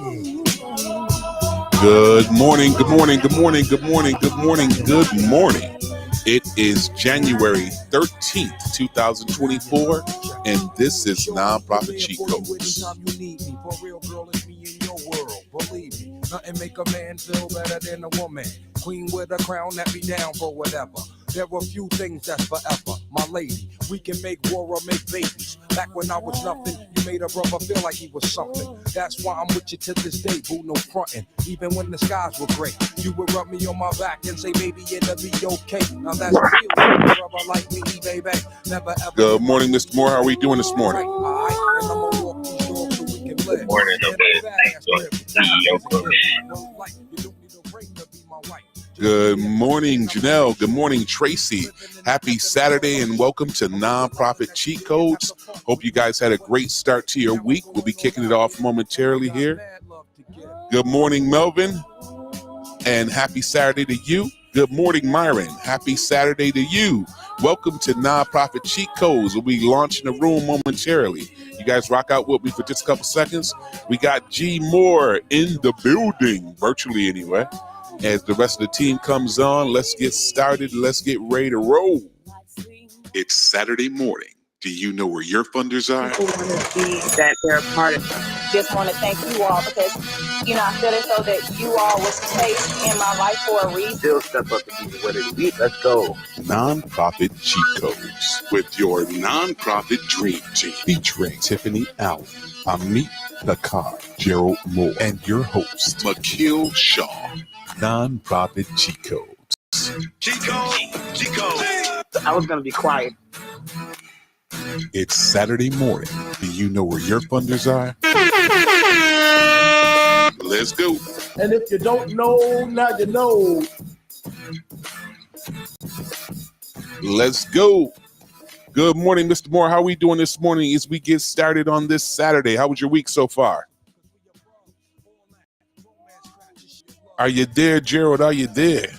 Good morning, good morning, good morning, good morning, good morning, good morning. It is January 13th, 2024, and this is Nonprofit Cheat Codes. Nothing make a man feel better than a woman. Queen with a crown that be down for whatever. There are few things that's forever. My lady, we can make war or make babies. Back when I was nothing, you made a brother feel like he was something. That's why I'm with you to this day, boo, no frontin'. Even when the skies were gray, you would rub me on my back and say, baby, it'll be okay. Now that's the real brother like me, baby. Never ever. Good morning, Mr. Moore. How are we doing this morning? Good morning, Good morning, Janelle. Good morning, Tracy. Happy Saturday and welcome to Nonprofit Cheat Codes. Hope you guys had a great start to your week. We'll be kicking it off momentarily here. Good morning, Melvin, and happy Saturday to you. Good morning, Myron. Happy Saturday to you. Welcome to Nonprofit Cheat Codes. We'll be launching the room momentarily. You guys rock out with me for just a couple seconds. We got G Moore in the building, virtually anyway. As the rest of the team comes on, let's get started. Let's get ready to roll. It's Saturday morning. Do you know where your funders are? People want to see that they're a part of it. Just want to thank you all because, I feel as though that you all was placed in my life for a reason. Still step up and be what it is. Let's go. Nonprofit Cheat Codes with your nonprofit dream team featuring Tiffany Allen, Amit Nakar, Gerald Moore, and your host, Makil Shaw. Nonprofit Cheat Codes. Cheat code. I was going to be quiet. It's Saturday morning. Do you know where your funders are? Let's go. And if you don't know, now you know. Let's go. Good morning, Mr. Moore. How are we doing this morning as we get started on this Saturday? How was your week so far? Are you there, Gerald? Are you there?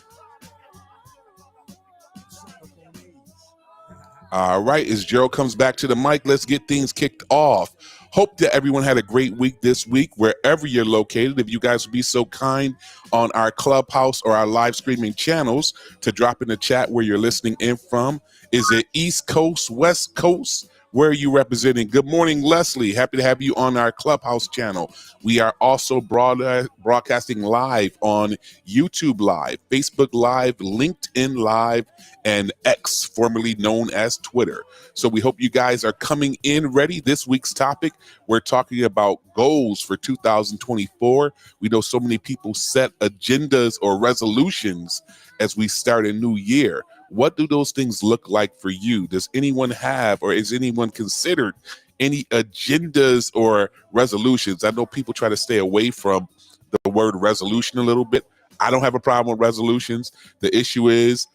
All right, as Gerald comes back to the mic, let's get things kicked off. Hope that everyone had a great week this week, wherever you're located. If you guys would be so kind on our Clubhouse or our live streaming channels to drop in the chat where you're listening in from. Is it East Coast, West Coast? Where are you representing? Good morning, Leslie. Happy to have you on our Clubhouse channel. We are also broadcasting live on YouTube Live, Facebook Live, LinkedIn Live, and X, formerly known as Twitter. So we hope you guys are coming in ready. This week's topic, we're talking about goals for 2024. We know so many people set agendas or resolutions as we start a new year. What do those things look like for you? Does anyone have, or is anyone considered any agendas or resolutions? I know people try to stay away from the word resolution a little bit. I don't have a problem with resolutions. The issue is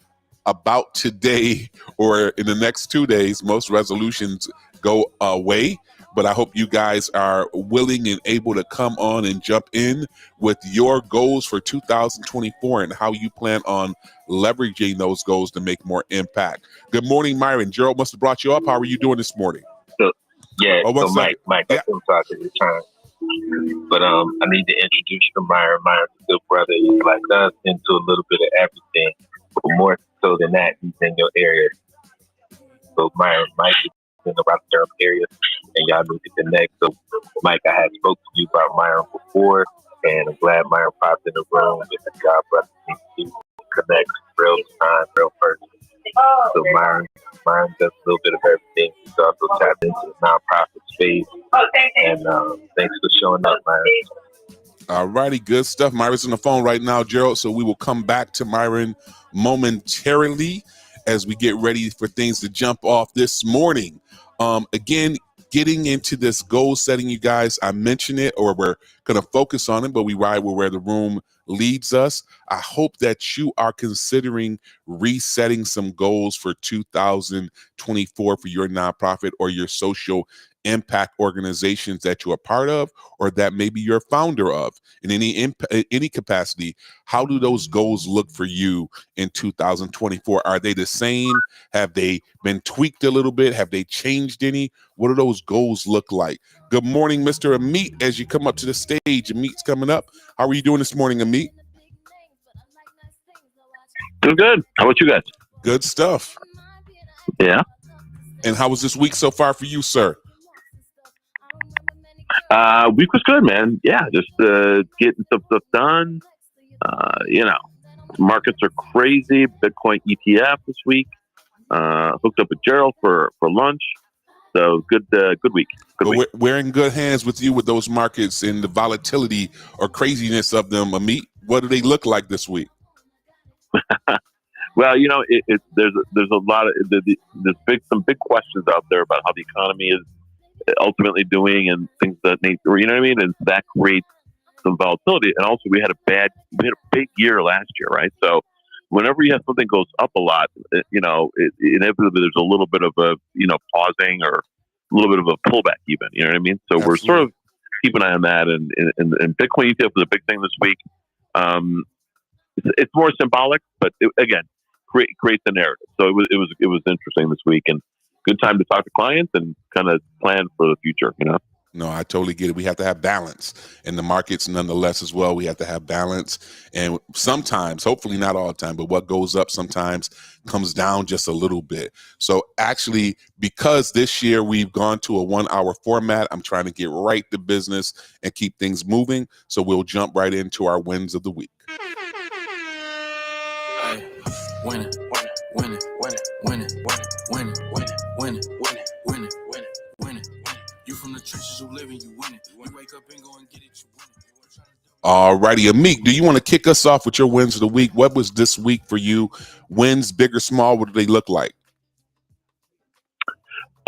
about today or in the next 2 days, most resolutions go away. But I hope you guys are willing and able to come on and jump in with your goals for 2024 and how you plan on leveraging those goals to make more impact. Good morning, Myron. Gerald must have brought you up. How are you doing this morning? So Mike, Yeah. I'm sorry to the time. But I need to introduce you to Myron. Myron's a good brother. He's like us into a little bit of everything. But more so than that, he's in your area. So Myron, Mike is in the Rock Durham area, and y'all need to connect. So Mike, I had spoke to you about Myron before, and I'm glad Myron popped in the room. It's a job brother to connect real time, real person. So Myron does a little bit of everything. He's also tapped into the nonprofit space. And thanks for showing up, Myron. All righty, good stuff. Myron's on the phone right now, Gerald, so we will come back to Myron momentarily as we get ready for things to jump off this morning. Again, getting into this goal setting, you guys, I mentioned it, or we're going to focus on it, but we ride where the room leads us. I hope that you are considering resetting some goals for 2024 for your nonprofit or your social impact organizations that you're a part of or that maybe you're a founder of in any capacity. How do those goals look for you in 2024? Are they the same? Have they been tweaked a little bit? Have they changed any? What do those goals look like? Good morning, Mr. Amit, as you come up to the stage. Amit's coming up. How are you doing this morning, Amit? Doing good. How about you guys? Good stuff. Yeah. And how was this week so far for you, sir? Week was good, man. Yeah, just getting some stuff done. Markets are crazy. Bitcoin ETF this week. Hooked up with Gerald for lunch. So good week. Good week. We're in good hands with you with those markets and the volatility or craziness of them, Amit. What do they look like this week? Well, there's a lot of there's some big questions out there about how the economy is ultimately doing and things that need, you know what I mean, and that creates some volatility. And also, we had a big year last year, right? So, whenever you have something goes up a lot, inevitably there's a little bit of a pausing or a little bit of a pullback, even. You know what I mean? So Absolutely. We're sort of keep an eye on that. And Bitcoin ETF was a big thing this week. It's more symbolic, but again, create the narrative. So it was interesting this week, and good time to talk to clients and kind of plan for the future. No, I totally get it. We have to have balance in the markets nonetheless as well. We have to have balance. And sometimes, hopefully not all the time, but what goes up sometimes comes down just a little bit. So actually, because this year we've gone to a 1 hour format, I'm trying to get right to business and keep things moving. So we'll jump right into our wins of the week. Winning. You from the trenches, you living, you winning. You wake up and go and get it, you winning. All righty, Amik, do you want to kick us off with your wins of the week? What was this week for you? Wins, big or small, what do they look like?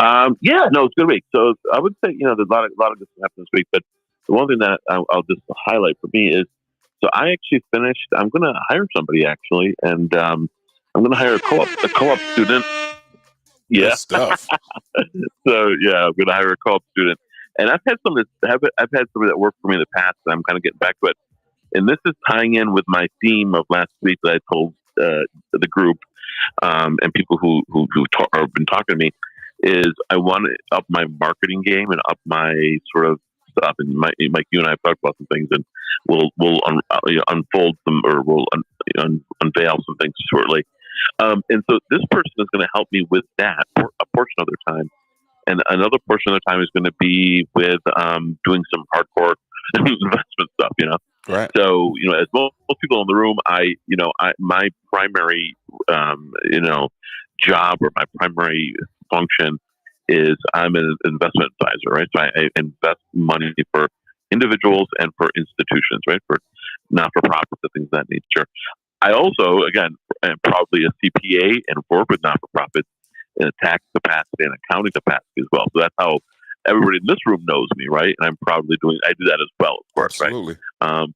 It's a good week. So I would say, there's a lot of good stuff happened this week, but the one thing that I'll just highlight for me is, so I actually finished, I'm going to hire somebody actually, and I'm going to hire a co-op student. Yeah. Good stuff. So I'm going to hire a co-op student, and I've had somebody that worked for me in the past, and I'm kind of getting back to it. And this is tying in with my theme of last week that I told the group and people who have been talking to me, is I want to up my marketing game and up my sort of stuff. And Mike, you and I have talked about some things, and we'll unfold them, or we'll unveil some things shortly. And so this person is going to help me with that for a portion of their time. And another portion of their time is going to be with doing some hardcore investment stuff, Right. So, as most people in the room, my primary, job, or my primary function is I'm an investment advisor, right? So I invest money for individuals and for institutions, right? For not-for-profits and things of that nature. I also, again, am probably a CPA and work with not-for-profits in a tax capacity and accounting capacity as well. So that's how everybody in this room knows me, right? And I do that as well, of course, Absolutely. right?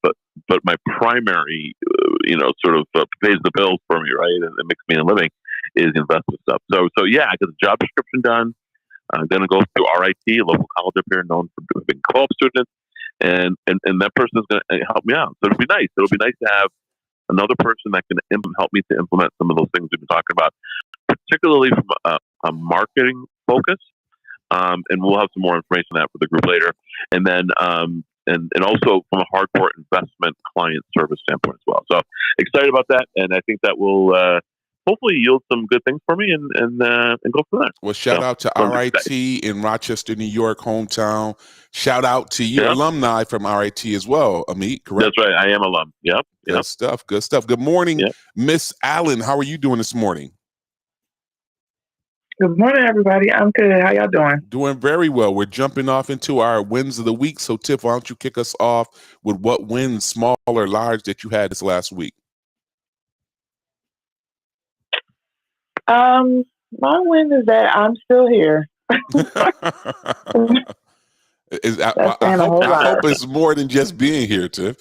But my primary, sort of pays the bills for me, right? And it makes me a living is investment stuff. So I got the job description done. I'm going to go through RIT, a local college up here known for being co-op students, and that person is going to help me out. So it'll be nice. It'll be nice to have another person that can help me to implement some of those things we've been talking about, particularly from a marketing focus. And we'll have some more information on that for the group later. And then, and also from a hardcore investment client service standpoint as well. So excited about that. And I think that will hopefully yield some good things for me and go from there. Well, shout out to RIT in Rochester, New York, hometown. Shout out to your alumni from RIT as well, Amit, correct? That's right. I am alum. Yep. Good stuff. Good stuff. Good morning, Miss Allen. How are you doing this morning? Good morning, everybody. I'm good. How y'all doing? Doing very well. We're jumping off into our wins of the week. So, Tiff, why don't you kick us off with what wins, small or large, that you had this last week? My win is that I'm still here. I hope it's more than just being here, Tiff.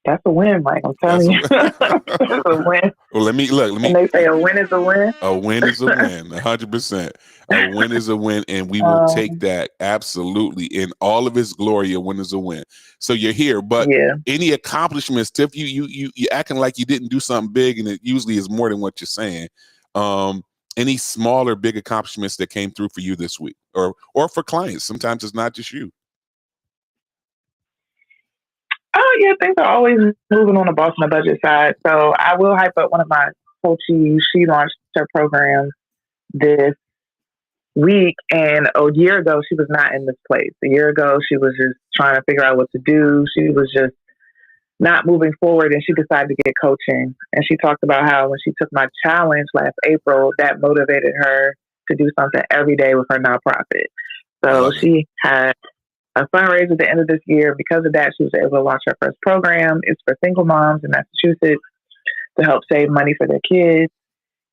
That's a win, Mike. I'm telling you. That's a win. Well, let me. And they say a win is a win. A win is a win, 100%. A win is a win, and we will take that absolutely in all of its glory. A win is a win. So you're here, but any accomplishments, Tiff? You acting like you didn't do something big, and it usually is more than what you're saying. Any small or big accomplishments that came through for you this week, or for clients? Sometimes it's not just you. Oh yeah, things are always moving on the boss and the budget side. So I will hype up one of my coaches. She launched her program this week, and a year ago she was not in this place. A year ago she was just trying to figure out what to do. She was just not moving forward, and she decided to get coaching. And she talked about how when she took my challenge last April, that motivated her to do something every day with her nonprofit. So she had a fundraiser at the end of this year. Because of that, she was able to launch her first program. It's for single moms in Massachusetts to help save money for their kids.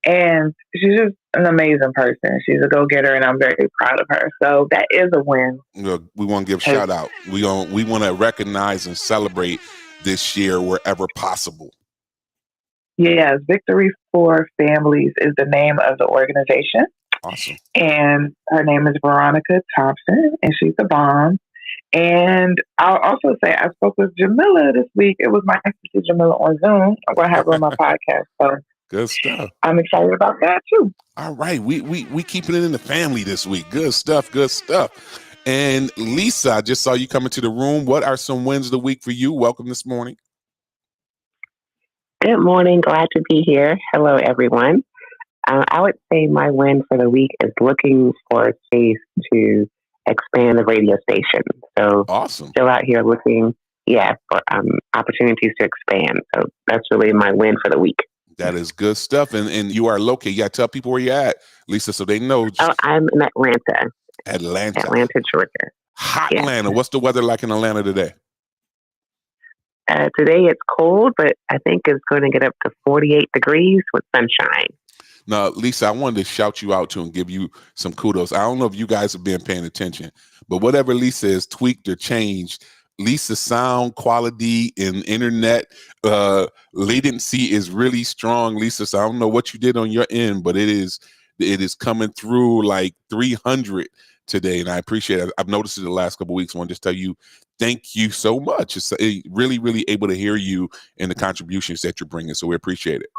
And she's just an amazing person. She's a go-getter, and I'm very proud of her. So that is a win. Look, we want to give shout out. We want to recognize and celebrate this year wherever possible. Yes, Victory for Families is the name of the organization. Awesome. And her name is Veronica Thompson, and she's the bomb. And I'll also say I spoke with Jamila this week. It was nice to see Jamila on Zoom. I'm going to have her on my podcast. So good stuff. I'm excited about that too. All right. We keeping it in the family this week. Good stuff. Good stuff. And Lisa, I just saw you come into the room. What are some wins of the week for you? Welcome this morning. Good morning. Glad to be here. Hello, everyone. I would say my win for the week is looking for a space to expand the radio station. So awesome. Still out here looking, for opportunities to expand. So that's really my win for the week. That is good stuff. And you are located. You got to tell people where you're at, Lisa, so they know. Oh, I'm in Atlanta. Atlanta, Georgia. Hot Atlanta. What's the weather like in Atlanta today? Today it's cold, but I think it's going to get up to 48 degrees with sunshine. Now, Lisa, I wanted to shout you out too and give you some kudos. I don't know if you guys have been paying attention, but whatever Lisa has tweaked or changed, Lisa's sound quality and internet latency is really strong, Lisa. So I don't know what you did on your end, but it is coming through like 300 today, and I appreciate it. I've noticed it the last couple of weeks. I want to just tell you thank you so much. It's really, really able to hear you and the contributions that you're bringing, so we appreciate it.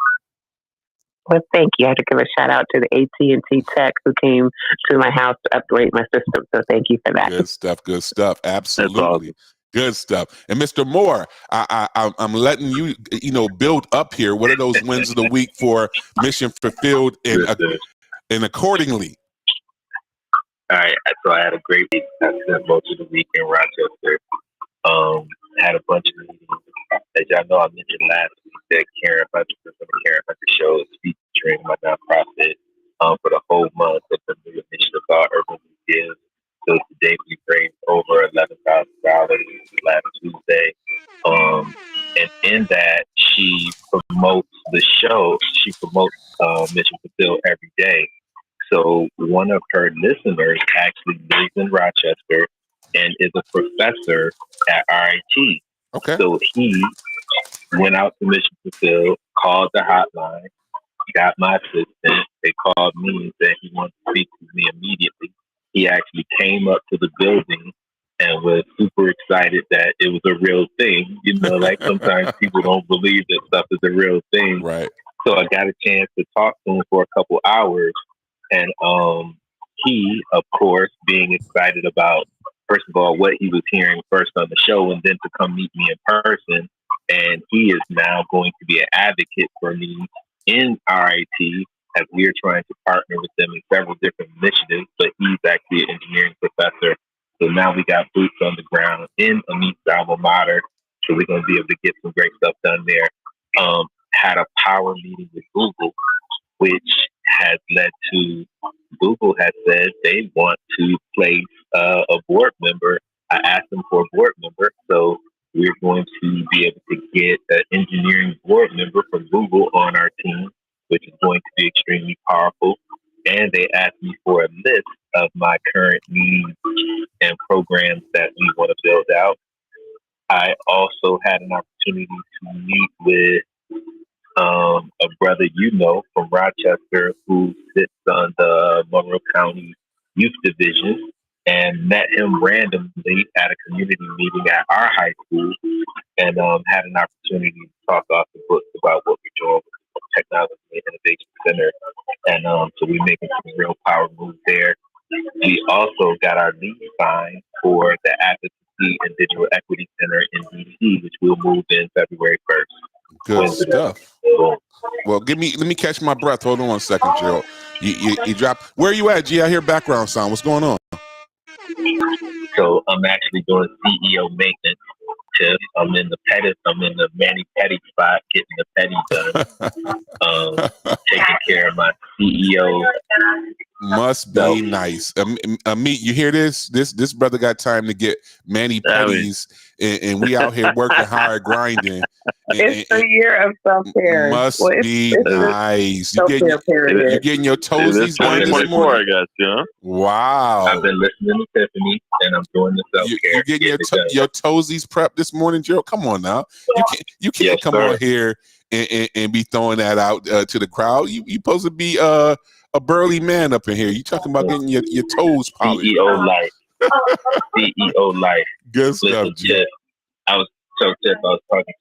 Well, thank you. I have to give a shout out to the AT&T tech who came to my house to upgrade my system. So thank you for that. Good stuff. Good stuff. Absolutely. Good stuff. And Mr. Moore, I'm letting you, build up here. What are those wins of the week for Mission Fulfilled and accordingly? All right. So I had a great week. I spent most of the week in Rochester. Had a bunch of meetings. As y'all know, I mentioned last week that Karen Hunter show is featuring my nonprofit for the whole month of the new initiative called Urban Gives. So today we raised over $11,000 last Tuesday. And in that, she promotes the show. She promotes Mission Fulfilled every day. So one of her listeners actually lives in Rochester and is a professor at RIT. Okay. So he went out to Mission Fulfilled, called the hotline, got my assistant. They called me and said he wanted to speak with me immediately. He actually came up to the building and was super excited that it was a real thing. Like sometimes people don't believe that stuff is a real thing. Right. So I got a chance to talk to him for a couple hours. And he, of course, being excited about, first of all, what he was hearing first on the show, and then to come meet me in person. And he is now going to be an advocate for me in RIT as we are trying to partner with them in several different initiatives. But he's actually an engineering professor. So now we got boots on the ground in Amit's alma mater. So we're going to be able to get some great stuff done there. Had a power meeting with Google, which has led to Google has said they want to place a board member. I asked them for a board member, so we're going to be able to get an engineering board member from Google on our team, which is going to be extremely powerful. And they asked me for a list of my current needs and programs that we want to build out. I also had an opportunity opportunity to meet with a brother from Rochester who sits on the Monroe County Youth Division, and met him randomly at a community meeting at our high school, and had an opportunity to talk off the books about what we're doing with the Technology and Innovation Center. And so we're making some real power moves there. We also got our lead signed for the Advocacy and Digital Equity Center in DC, which will move in February 1st. Good stuff. Well, let me catch my breath. Hold on 1 second, Gerald. You drop. Where are you at, G? I hear background sound. What's going on? So I'm actually doing CEO maintenance. I'm in the Manny Petty spot, getting the petty done. Taking care of my CEO. Must be nice. Amit, you hear this? This brother got time to get Manny Petties, and we out here working hard, grinding. It's the year of self-care. Must be nice. You're getting your toesies done this morning. I got you. Wow. I've been listening to Tiffany, and I'm doing the self-care. You're getting your toesies prepped this morning, Gerald? Come on now. You can't come on here and be throwing that out to the crowd. You supposed to be a burly man up in here. You talking about getting your toes polished. CEO life. CEO life. Good stuff, G. I was talking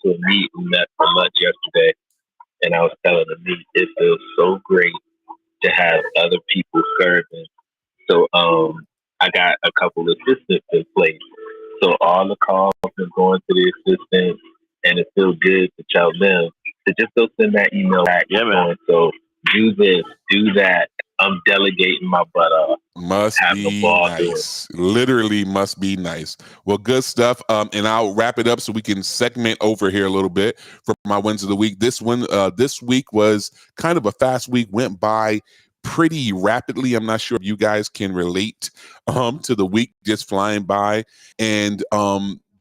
to a meet we met for lunch yesterday, and I was telling the meet it feels so great to have other people serving. So I got a couple of assistants in place. So all the calls are going to the assistants, and it feels good to tell them to just go send that email back. Yeah, man. So do this, do that. I'm delegating my butt off. Must be nice. Literally must be nice. Well, good stuff. And I'll wrap it up so we can segment over here a little bit for my wins of the week. This week was kind of a fast week, went by pretty rapidly. I'm not sure if you guys can relate to the week just flying by. And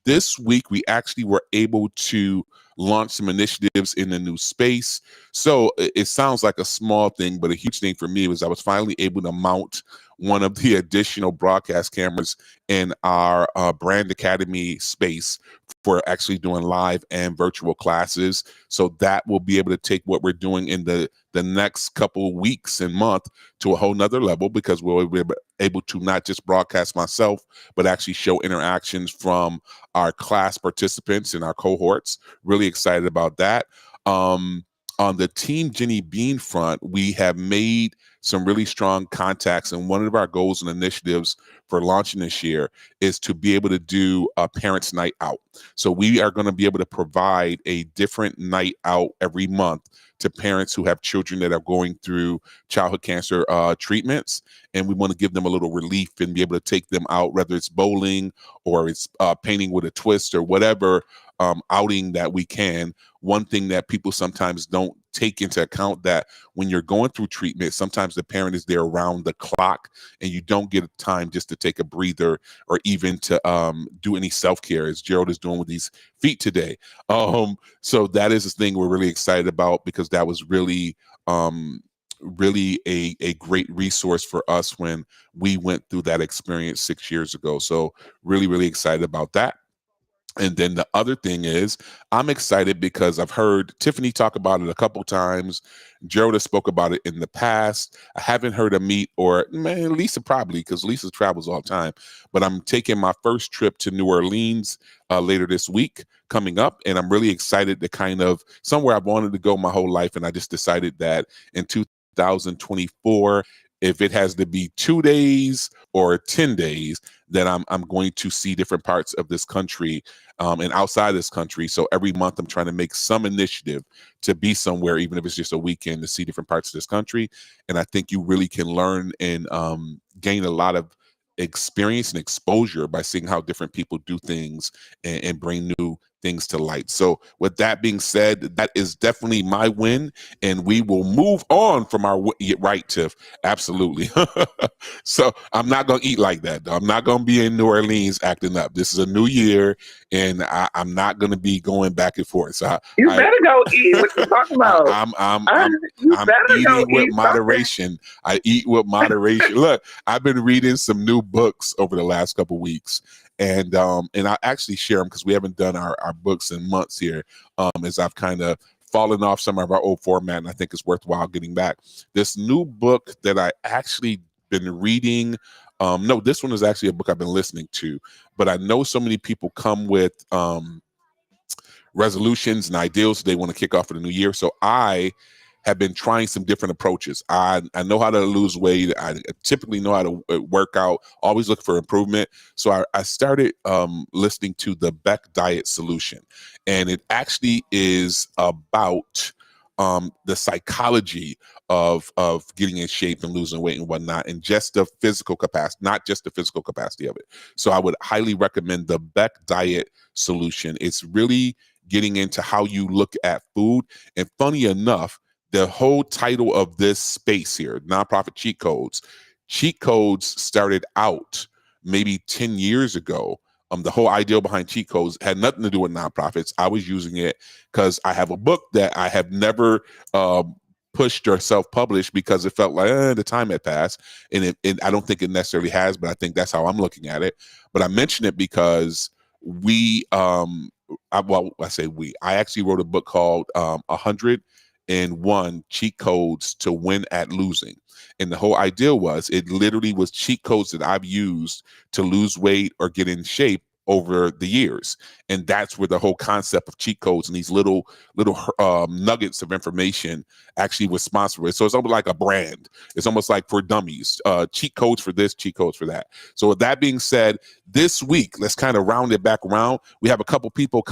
this week we actually were able to launch some initiatives in the new space. So it sounds like a small thing, but a huge thing for me was I was finally able to mount one of the additional broadcast cameras in our Brand Academy space for actually doing live and virtual classes. So that will be able to take what we're doing in the next couple weeks and month to a whole nother level, because we'll be able to not just broadcast myself, but actually show interactions from our class participants and our cohorts. Really excited about that. On the Team Jenny Bean front, we have made some really strong contacts, and one of our goals and initiatives for launching this year is to be able to do a parents' night out. So we are going to be able to provide a different night out every month to parents who have children that are going through childhood cancer treatments, and we want to give them a little relief and be able to take them out, whether it's bowling or it's painting with a twist or whatever outing that we can. One thing that people sometimes don't take into account, that when you're going through treatment, sometimes the parent is there around the clock and you don't get time just to take a breather or even to do any self-care, as Gerald is doing with these feet today. So that is a thing we're really excited about, because that was really a great resource for us when we went through that experience 6 years ago. So really excited about that. And then the other thing is, I'm excited because I've heard Tiffany talk about it a couple times. Gerald has spoke about it in the past. I haven't heard Amit or Lisa, probably, because Lisa travels all the time. But I'm taking my first trip to New Orleans later this week coming up. And I'm really excited to kind of somewhere I've wanted to go my whole life. And I just decided that in 2024, if it has to be 2 days or 10 days, then I'm going to see different parts of this country and outside this country. So every month I'm trying to make some initiative to be somewhere, even if it's just a weekend, to see different parts of this country. And I think you really can learn and gain a lot of experience and exposure by seeing how different people do things and bring new things to light. So with that being said, that is definitely my win, and we will move on from our right, Tiff. Absolutely. So I'm not going to eat like that, though. I'm not going to be in New Orleans acting up. This is a new year, and I'm not going to be going back and forth. So you better go eat. What you talking about? I'm eating with moderation. I eat with moderation. Look, I've been reading some new books over the last couple of weeks, and I actually share them because we haven't done our books in months here. As I've kind of fallen off some of our old format, and I think it's worthwhile getting back. This new book that I actually been reading. No, this one is actually a book I've been listening to, but I know so many people come with resolutions and ideals they want to kick off for the new year. So I have been trying some different approaches. I know how to lose weight. I typically know how to work out, always look for improvement. So I started listening to the Beck Diet Solution, and it actually is about the psychology of getting in shape and losing weight and whatnot, and just the physical capacity, not just the physical capacity of it. So I would highly recommend the Beck Diet Solution. It's really getting into how you look at food. And funny enough, the whole title of this space here, Nonprofit Cheat Codes started out maybe 10 years ago. The whole idea behind cheat codes had nothing to do with nonprofits. I was using it because I have a book that I have never pushed or self-published because it felt like the time had passed. And I don't think it necessarily has, but I think that's how I'm looking at it. But I mention it because I actually wrote a book called 101 Cheat Codes to Win at Losing. And the whole idea was, it literally was cheat codes that I've used to lose weight or get in shape over the years. And that's where the whole concept of cheat codes and these little nuggets of information actually was sponsored with. So it's almost like a brand. It's almost like for dummies, cheat codes for this, cheat codes for that. So with that being said, this week, let's kind of round it back around. We have a couple people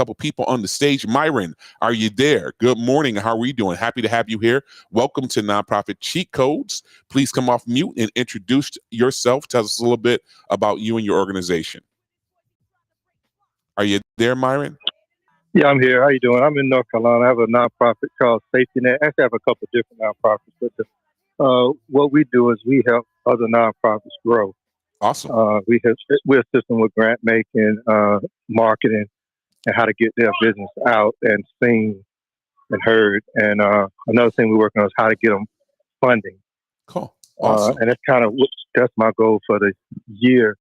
on the stage. Myron, are you there? Good morning. How are we doing? Happy to have you here. Welcome to Nonprofit Cheat Codes. Please come off mute and introduce yourself. Tell us a little bit about you and your organization. Are you there, Myron? Yeah, I'm here. How you doing? I'm in North Carolina. I have a nonprofit called Safety Net. Actually, I have a couple of different nonprofits. But what we do is we help other nonprofits grow. Awesome. We assist them with grant making, marketing, and how to get their business out and seen and heard. And another thing we're working on is how to get them funding. Cool. Awesome. And that's my goal for the year.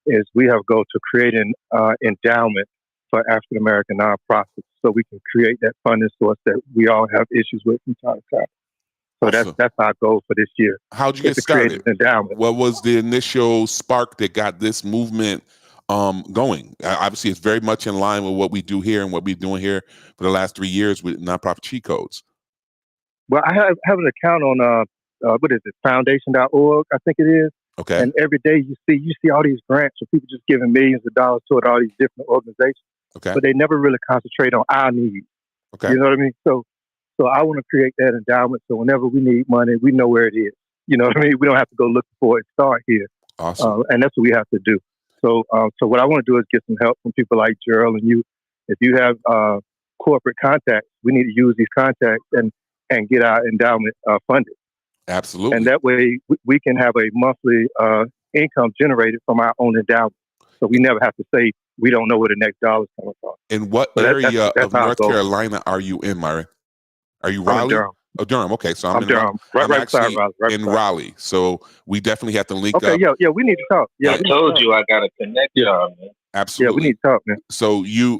Is we have a goal to create an endowment for African American nonprofits, so we can create that funding source that we all have issues with from time to time. So awesome. that's our goal for this year. How'd you get started? What was the initial spark that got this movement going? Obviously, it's very much in line with what we do here and what we've been doing here for the last 3 years with Nonprofit Cheat Codes. Well, I have an account on what is it, foundation.org, I think it is. Okay. And every day you see all these grants of people just giving millions of dollars toward all these different organizations. Okay. But they never really concentrate on our needs. Okay. You know what I mean? So I want to create that endowment so whenever we need money, we know where it is. You know what I mean? We don't have to go looking for it. Start here. Awesome. And that's what we have to do. So what I want to do is get some help from people like Gerald and you. If you have corporate contacts, we need to use these contacts and get our endowment funded. Absolutely. And that way we can have a monthly income generated from our own endowment. So we never have to say we don't know where the next dollar's coming from. In what area of North Carolina are you in, Myron? Are you Raleigh? Durham. Oh, Durham. Okay, so I'm in Durham. I'm actually in Raleigh. So we definitely have to link up. Yeah, we need to talk. Yeah, I told you I got to connect y'all, man. Absolutely. Yeah, we need to talk, man. So I'm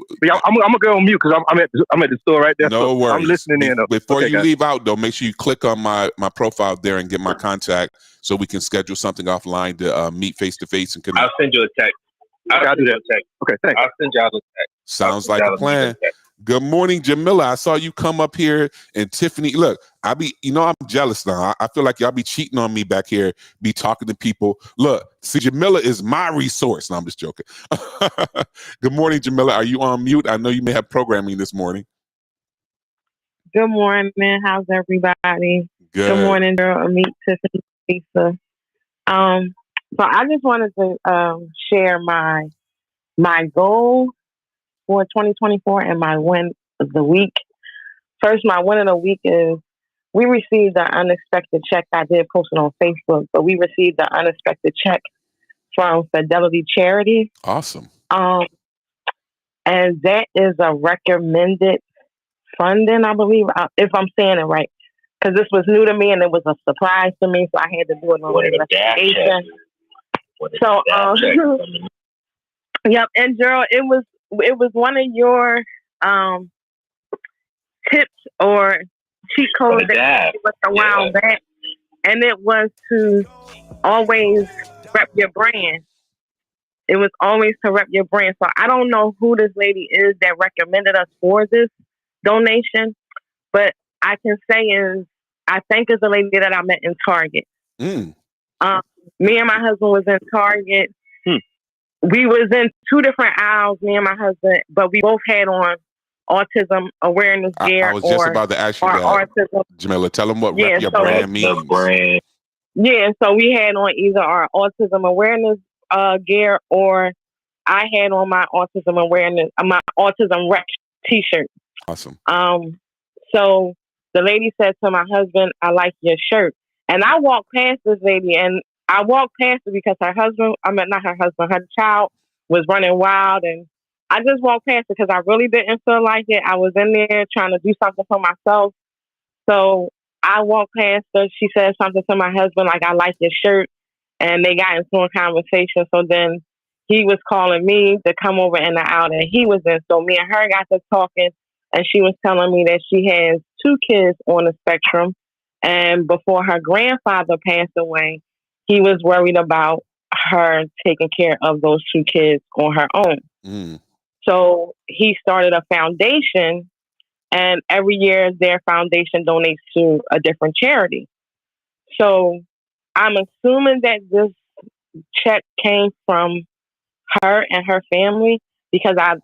gonna go on mute because I'm at the store right there. No worries. I'm listening in. Before you leave out though, make sure you click on my profile there and get my contact so we can schedule something offline to meet face to face and connect. I'll send you a text. I'll do that. Okay, thanks. I'll send y'all a text. Sounds like a plan. Good morning, Jamila. I saw you come up here, and Tiffany. Look, I'm jealous now. I feel like y'all be cheating on me back here, be talking to people. Look, see, Jamila is my resource. No, I'm just joking. Good morning, Jamila. Are you on mute? I know you may have programming this morning. Good morning. How's everybody? Good morning, Amit, Tiffany, Lisa. So I just wanted to share my goal for 2024 and my win of the week. First, my win of the week is we received an unexpected check. I did post it on Facebook, but we received an unexpected check from Fidelity Charity. Awesome. And that is a recommended funding, I believe, if I'm saying it right. Because this was new to me and it was a surprise to me, so I had to do it on investigation. So, Yep, and Gerald, it was one of your um tips or cheat codes that you gave us a while back, and it was to always rep your brand. It was always to rep your brand. So I don't know who this lady is that recommended us for this donation, but I can say is I think it's a lady that I met in Target. Mm. Me and my husband was in Target. We was in two different aisles, me and my husband, but we both had on autism awareness gear. I was just about to ask you that, autism. Jamila. Tell them what rep your brand means. Yeah, so we had on either our autism awareness gear, or I had on my autism awareness, my autism rep T-shirt. Awesome. So the lady said to my husband, "I like your shirt," and I walked past this lady, and I walked past her because her husband, not her husband, her child was running wild, and I just walked past her because I really didn't feel like it. I was in there trying to do something for myself, so I walked past her. She said something to my husband like, "I like your shirt," and they got into a conversation. So then he was calling me to come over in the aisle that he was in. So me and her got to talking, and she was telling me that she has 2 kids on the spectrum, and before her grandfather passed away, he was worried about her taking care of those 2 kids on her own. So he started a foundation, and every year their foundation donates to a different charity. So I'm assuming that this check came from her and her family, because I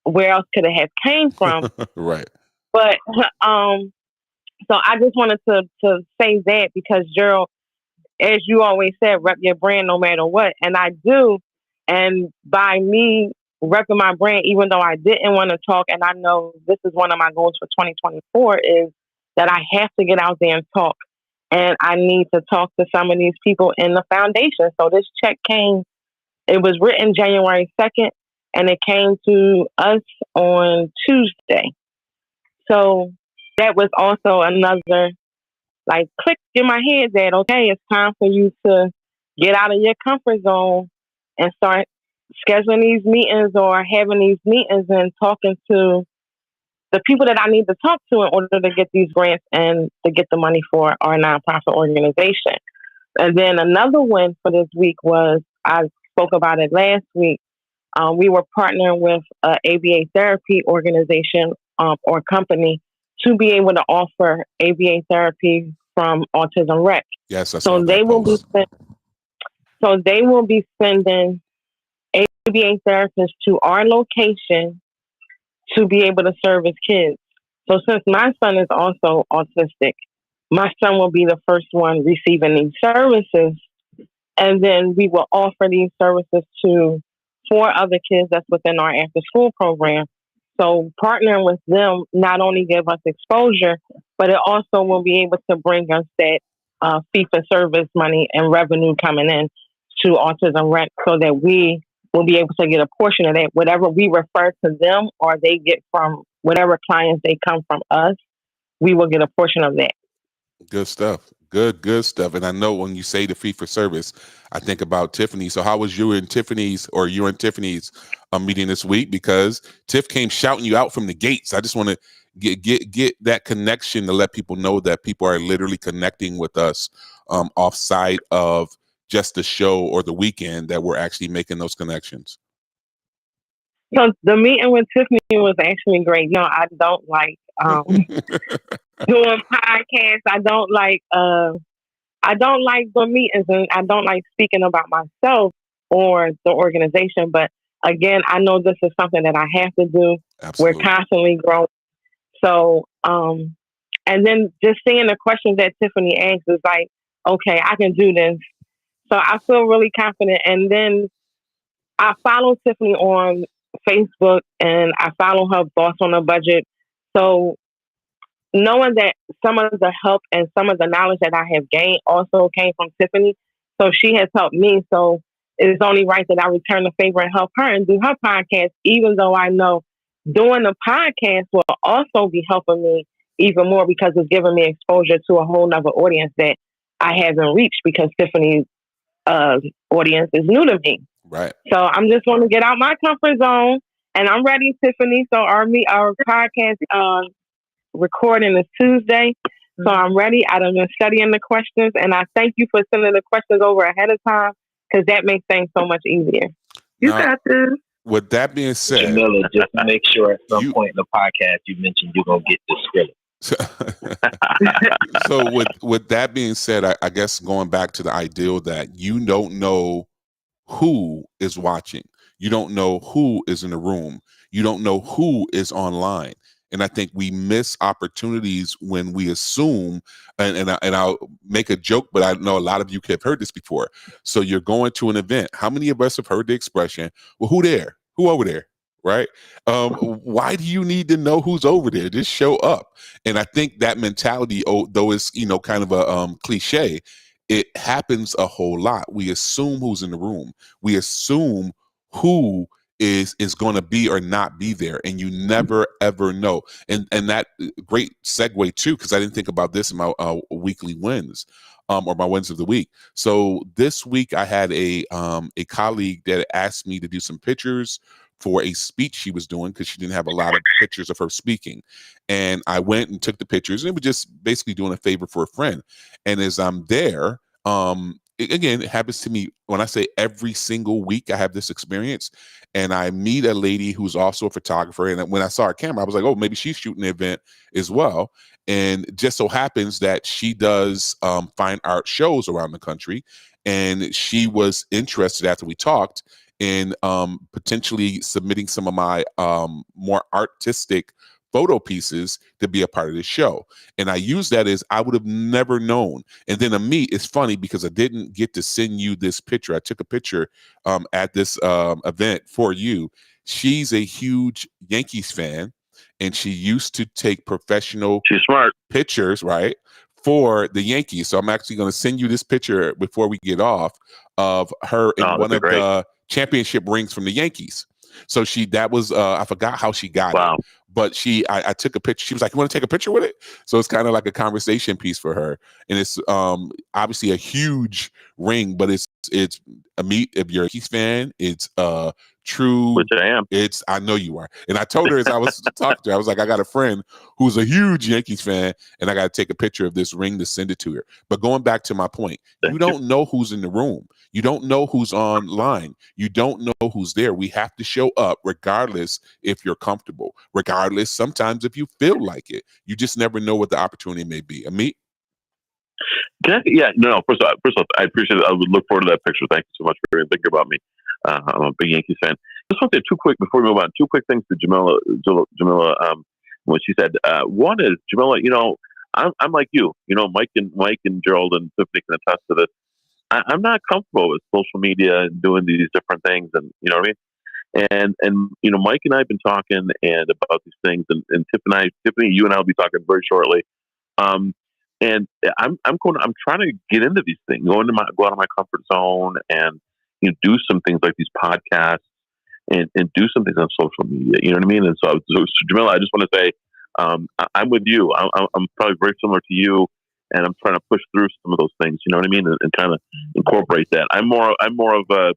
where else could it have came from? Right. But so I just wanted to say that, because Gerald, as you always said, rep your brand no matter what, and I do. And by me repping my brand, even though I didn't want to talk, and I know this is one of my goals for 2024, is that I have to get out there and talk, and I need to talk to some of these people in the foundation. So this check came. It was written January 2nd, and it came to us on Tuesday. So that was also another click in my head that, okay, it's time for you to get out of your comfort zone and start scheduling these meetings or having these meetings and talking to the people that I need to talk to in order to get these grants and to get the money for our nonprofit organization. And then another one for this week was, I spoke about it last week. We were partnering with an ABA therapy organization or company to be able to offer ABA therapy from Autism Rec. Yes, I saw so that they will post. they will be sending ABA therapists to our location to be able to service kids. So since my son is also autistic, my son will be the first one receiving these services, and then we will offer these services to 4 other kids that's within our after school program. So partnering with them not only give us exposure, but it also will be able to bring us that fee for service money and revenue coming in to Autism Rec, so that we will be able to get a portion of that. Whatever we refer to them or they get from whatever clients they come from us, we will get a portion of that. Good stuff. Good stuff. And I know when you say the fee for service, I think about Tiffany. So how was you and Tiffany's meeting this week? Because Tiff came shouting you out from the gates. I just want to get that connection to let people know that people are literally connecting with us offside of just the show or the weekend, that we're actually making those connections. So the meeting with Tiffany was actually great. I don't like doing podcasts. I don't like the meetings, and I don't like speaking about myself or the organization. But again, I know this is something that I have to do. Absolutely. We're constantly growing. So, and then just seeing the questions that Tiffany asks is like, okay, I can do this. So I feel really confident. And then I follow Tiffany on Facebook, and I follow her Boss on a Budget. So knowing that some of the help and some of the knowledge that I have gained also came from Tiffany. So she has helped me. So it's only right that I return the favor and help her and do her podcast, even though I know doing the podcast will also be helping me even more, because it's giving me exposure to a whole nother audience that I haven't reached, because Tiffany's audience is new to me. Right. So I'm just want to get out my comfort zone, and I'm ready, Tiffany. So our podcast recording is Tuesday. So I'm ready. I've been studying the questions, and I thank you for sending the questions over ahead of time because that makes things so much easier. You got this. With that being said, Jamila, just make sure at some point in the podcast you mentioned you're gonna get the script. So with that being said, I guess going back to the ideal that you don't know who is watching, you don't know who is in the room, you don't know who is online. And I think we miss opportunities when we assume, and I'll make a joke, but I know a lot of you have heard this before. So you're going to an event. How many of us have heard the expression, well, who there? Who over there? Right? Why do you need to know who's over there? Just show up. And I think that mentality, though it's, kind of a cliche, it happens a whole lot. We assume who's in the room. We assume who is going to be or not be there, and you never ever know. And that great segue too, because I didn't think about this in my weekly wins, or my wins of the week. So this week I had a colleague that asked me to do some pictures for a speech she was doing because she didn't have a lot of pictures of her speaking. And I went and took the pictures, and it was just basically doing a favor for a friend. And as I'm there, again, it happens to me when I say every single week I have this experience, and I meet a lady who's also a photographer. And when I saw her camera, I was like, oh, maybe she's shooting the event as well. And just so happens that she does fine art shows around the country. And she was interested after we talked in potentially submitting some of my more artistic photo pieces to be a part of the show. And I use that as I would have never known. And then Amit, it's funny because I didn't get to send you this picture. I took a picture at this event for you. She's a huge Yankees fan, and she used to take professional pictures, right, for the Yankees. So I'm actually going to send you this picture before we get off of her in one of the championship rings from the Yankees. So that was I forgot how she got it, but I took a picture. She was like, "You want to take a picture with it?" So it's kind of like a conversation piece for her, and it's obviously a huge ring, but it's Amit, if you're a Yankees fan, it's true. Which I am. I know you are. And I told her as I was talking to her, I was like, I got a friend who's a huge Yankees fan, and I got to take a picture of this ring to send it to her. But going back to my point, you don't know who's in the room. You don't know who's online. You don't know who's there. We have to show up regardless if you're comfortable, regardless sometimes if you feel like it. You just never know what the opportunity may be. Amit? First off, I appreciate it. I would look forward to that picture. Thank you so much for thinking about me. I'm a big Yankees fan. Just want to say before we move on, two quick things to Jamila, what she said. One is, Jamila, I'm like you. Mike and Gerald and Tiffany can attest to this. I'm not comfortable with social media and doing these different things, and you know what I mean. And Mike and I have been talking and about these things, and Tiffany, you and I will be talking very shortly. And I'm trying to get into these things, go out of my comfort zone, and do some things like these podcasts, and do some things on social media. You know what I mean? And so Jamila, I just want to say, I'm with you. I'm probably very similar to you, and I'm trying to push through some of those things. You know what I mean? And kind of incorporate that. I'm more of a,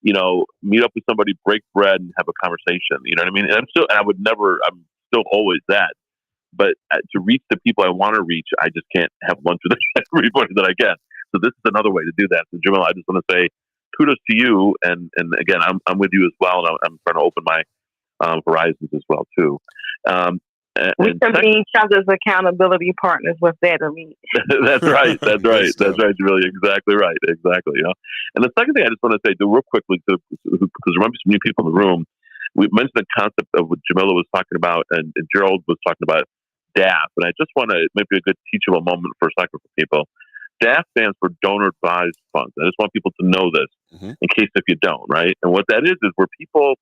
meet up with somebody, break bread, and have a conversation. You know what I mean? And I'm still always that. But to reach the people I want to reach, I just can't have lunch with everybody that I get. So this is another way to do that. So Jamila, I just want to say kudos to you, and again, I'm with you as well, and I'm trying to open my horizons as well too. We can be each other's accountability partners with that, Amit. That's right. That's right. You're really exactly right. Exactly. And the second thing I just want to say, real quickly, because there might be some new people in the room. We mentioned the concept of what Jamila was talking about, and Gerald was talking about DAF, and I just want to maybe a good teachable moment for a second for people. DAF stands for donor advised funds. I just want people to know this in case if you don't, right? And what that is where people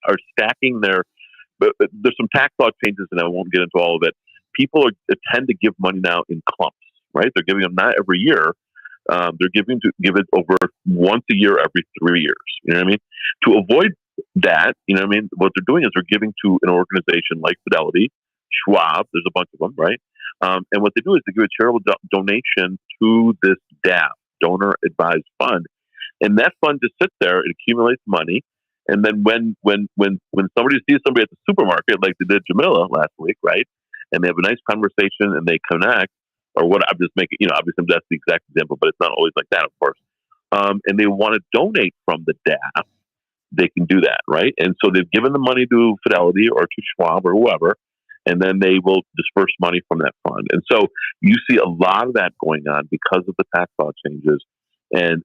are stacking but there's some tax law changes, and I won't get into all of it. People tend to give money now in clumps, right? They're giving them not every year. They're give it over once a year every 3 years. You know what I mean? To avoid that, you know what I mean? What they're doing is they're giving to an organization like Fidelity, Schwab, there's a bunch of them, right? And what they do is they give a charitable donation to this DAF, donor advised fund. And that fund just sits there, it accumulates money. And then when somebody sees somebody at the supermarket, like they did Jamila last week, right? And they have a nice conversation and they connect, or what I'm just making, obviously that's the exact example, but it's not always like that, of course. And they want to donate from the DAF, they can do that, right? And so they've given the money to Fidelity or to Schwab or whoever, and then they will disperse money from that fund. And so you see a lot of that going on because of the tax law changes. And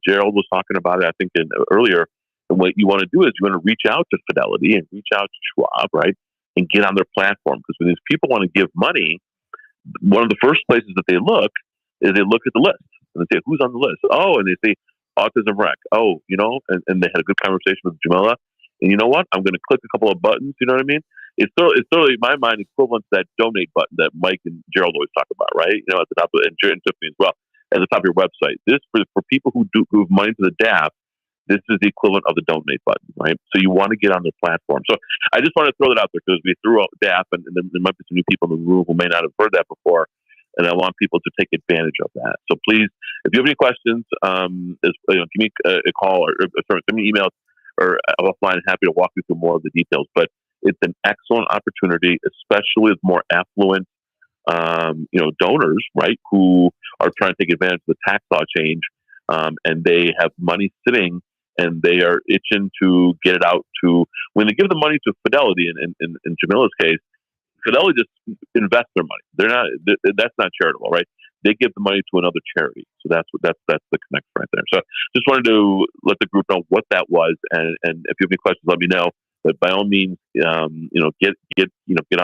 Gerald was talking about it, I think, earlier. And what you want to do is you want to reach out to Fidelity and reach out to Schwab, right? And get on their platform. Because when these people want to give money, one of the first places that they look is they look at the list. And they say, who's on the list? Oh, and they say, Autism Rec. Oh, and they had a good conversation with Jamila. And you know what? I'm going to click a couple of buttons. You know what I mean? It's totally, in my mind, equivalent to that donate button that Mike and Gerald always talk about, right? At the top of and Tiffany as well, at the top of your website. This, for people who move money to the DAF, this is the equivalent of the donate button, right? So you want to get on their platform. So I just want to throw that out there because we threw out DAF, and then there might be some new people in the room who may not have heard that before. And I want people to take advantage of that. So please, if you have any questions, give me a call or send me an email or offline. Happy to walk you through more of the details. But it's an excellent opportunity, especially with more affluent, donors, right, who are trying to take advantage of the tax law change, and they have money sitting, and they are itching to get it out to. When they give the money to Fidelity, in Jamila's case, Fidelity just invest their money. They're not. That's not charitable, right? They give the money to another charity. So that's the connect right there. So just wanted to let the group know what that was, and if you have any questions, let me know. But by all means, get on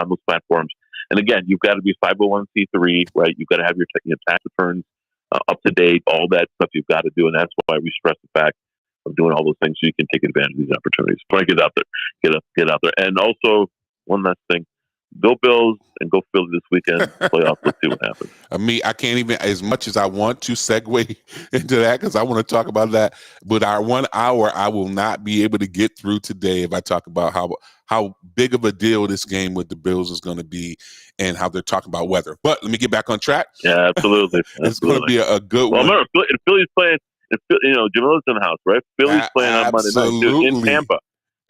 those platforms. And again, you've got to be 501c3, right? You've got to have your tax returns up to date. All that stuff you've got to do, and that's why we stress the fact of doing all those things so you can take advantage of these opportunities. Try to get out there, get out there. And also, one last thing. Go Bills and go Philly this weekend. Playoffs. Let's see what happens. I can't even, as much as I want to segue into that, because I want to talk about that. But our 1 hour, I will not be able to get through today if I talk about how big of a deal this game with the Bills is going to be and how they're talking about weather. But let me get back on track. Yeah, absolutely. It's going to be a good one. Remember, Philly's playing. Jamila's in the house, right? Philly's playing on Monday night too, in Tampa.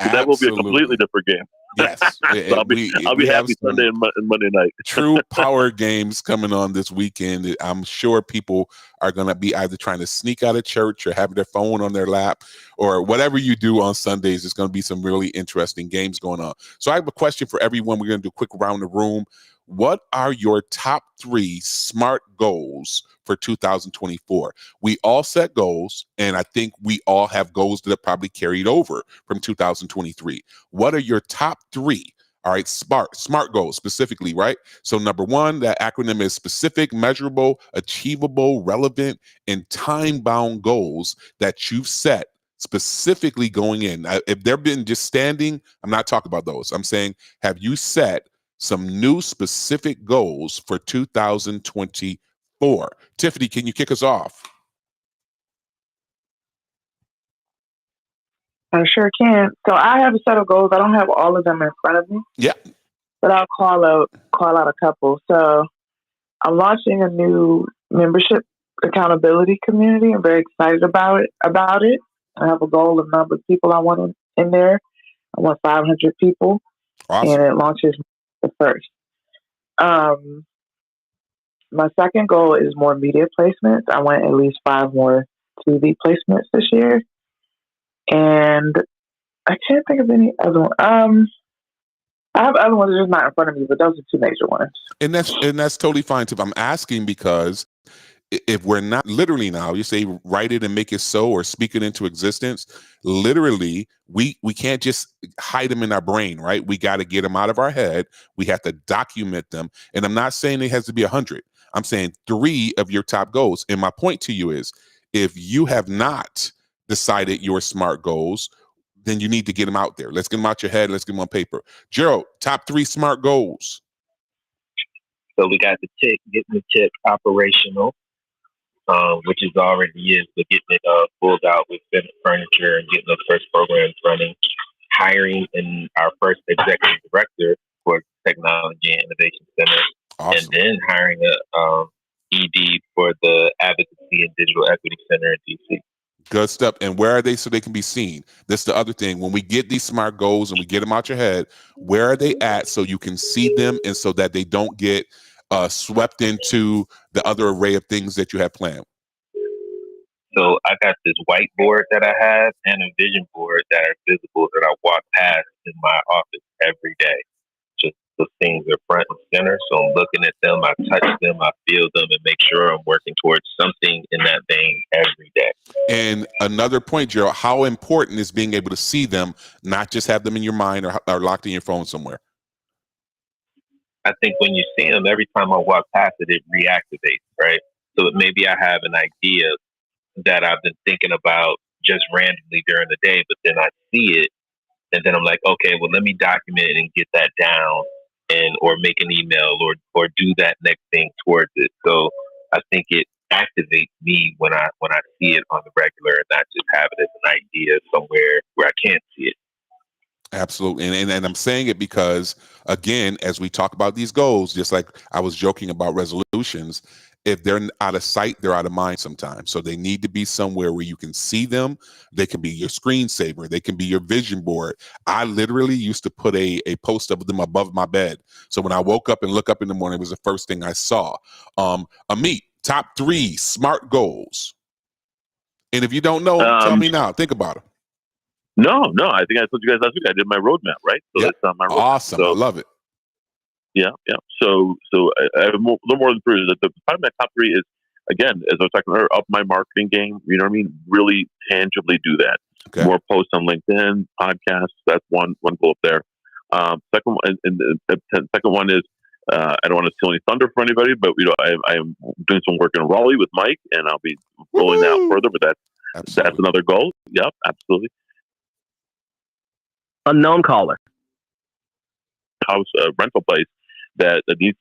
So that will be a completely different game. Yes. So I'll be happy Sunday and Monday night. True power games coming on this weekend. I'm sure people are going to be either trying to sneak out of church or have their phone on their lap or whatever you do on Sundays. There's going to be some really interesting games going on. So I have a question for everyone. We're going to do a quick round the room. What are your top 3 SMART goals for 2024? We all set goals, and I think we all have goals that are probably carried over from 2023. What are your top 3? All right, SMART goals specifically, right? So number 1, that acronym is specific, measurable, achievable, relevant, and time-bound goals that you've set specifically going in. If they've been just standing, I'm not talking about those. I'm saying, have you set some new specific goals for 2024? Tiffany, can you kick us off? I sure can. So I have a set of goals. I don't have all of them in front of me. Yeah. But I'll call out a couple. So I'm launching a new membership accountability community. I'm very excited about it. I have a goal of number of people I want in there. I want 500 people. Awesome. And it launches the 1st. My second goal is more media placements. I want at least 5 more TV placements this year. And I can't think of any other one. I have other ones that are just not in front of me, but those are 2 major ones. And that's totally fine, Tiff. I'm asking because if we're not literally now, you say write it and make it so or speak it into existence. Literally, we can't just hide them in our brain, right? We got to get them out of our head. We have to document them. And I'm not saying it has to be 100. I'm saying 3 of your top goals. And my point to you is, if you have not decided your SMART goals, then you need to get them out there. Let's get them out your head. Let's get them on paper. Gerald, top 3 SMART goals. So we got getting the tip operational, which is already but getting it pulled out with furniture and getting those first programs running. Hiring in our first executive director for Technology and Innovation Center. Awesome. And then hiring a ED for the Advocacy and Digital Equity Center in DC. Good stuff. And where are they so they can be seen? That's the other thing. When we get these SMART goals and we get them out your head, where are they at so you can see them and so that they don't get swept into the other array of things that you have planned? So I got this whiteboard that I have and a vision board that are visible that I walk past in my office every day. Just the things are front and center. So I'm looking at them, I touch them, I feel them, and make sure I'm working towards something in that vein every day. And another point, Gerald, how important is being able to see them, not just have them in your mind or locked in your phone somewhere? I think when you see them, every time I walk past it, it reactivates, right? So maybe I have an idea that I've been thinking about just randomly during the day, but then I see it, and then I'm like, okay, well, let me document it and get that down, and or make an email or do that next thing towards it. So I think it activates me when I see it on the regular, and not just have it as an idea somewhere where I can't see it. Absolutely. And I'm saying it because, again, as we talk about these goals, just like I was joking about resolutions, if they're out of sight, they're out of mind sometimes. So they need to be somewhere where you can see them. They can be your screensaver. They can be your vision board. I literally used to put a post of them above my bed. So when I woke up and look up in the morning, it was the first thing I saw. Amit, top 3 SMART goals. And if you don't know, tell me now. Think about them. No. I think I told you guys last week I did my roadmap, right? So that's on my roadmap. Awesome. So, I love it. Yeah. So I have a little more than 3. The part of my top 3 is, again, as I was talking earlier, up my marketing game. You know what I mean? Really tangibly do that. Okay. More posts on LinkedIn, podcasts. That's one goal up there. Second one, and the second one is, I don't want to steal any thunder from anybody, but I am doing some work in Raleigh with Mike, and I'll be rolling that out further. But that's another goal. Yep, absolutely. Unknown caller. House rental place that needs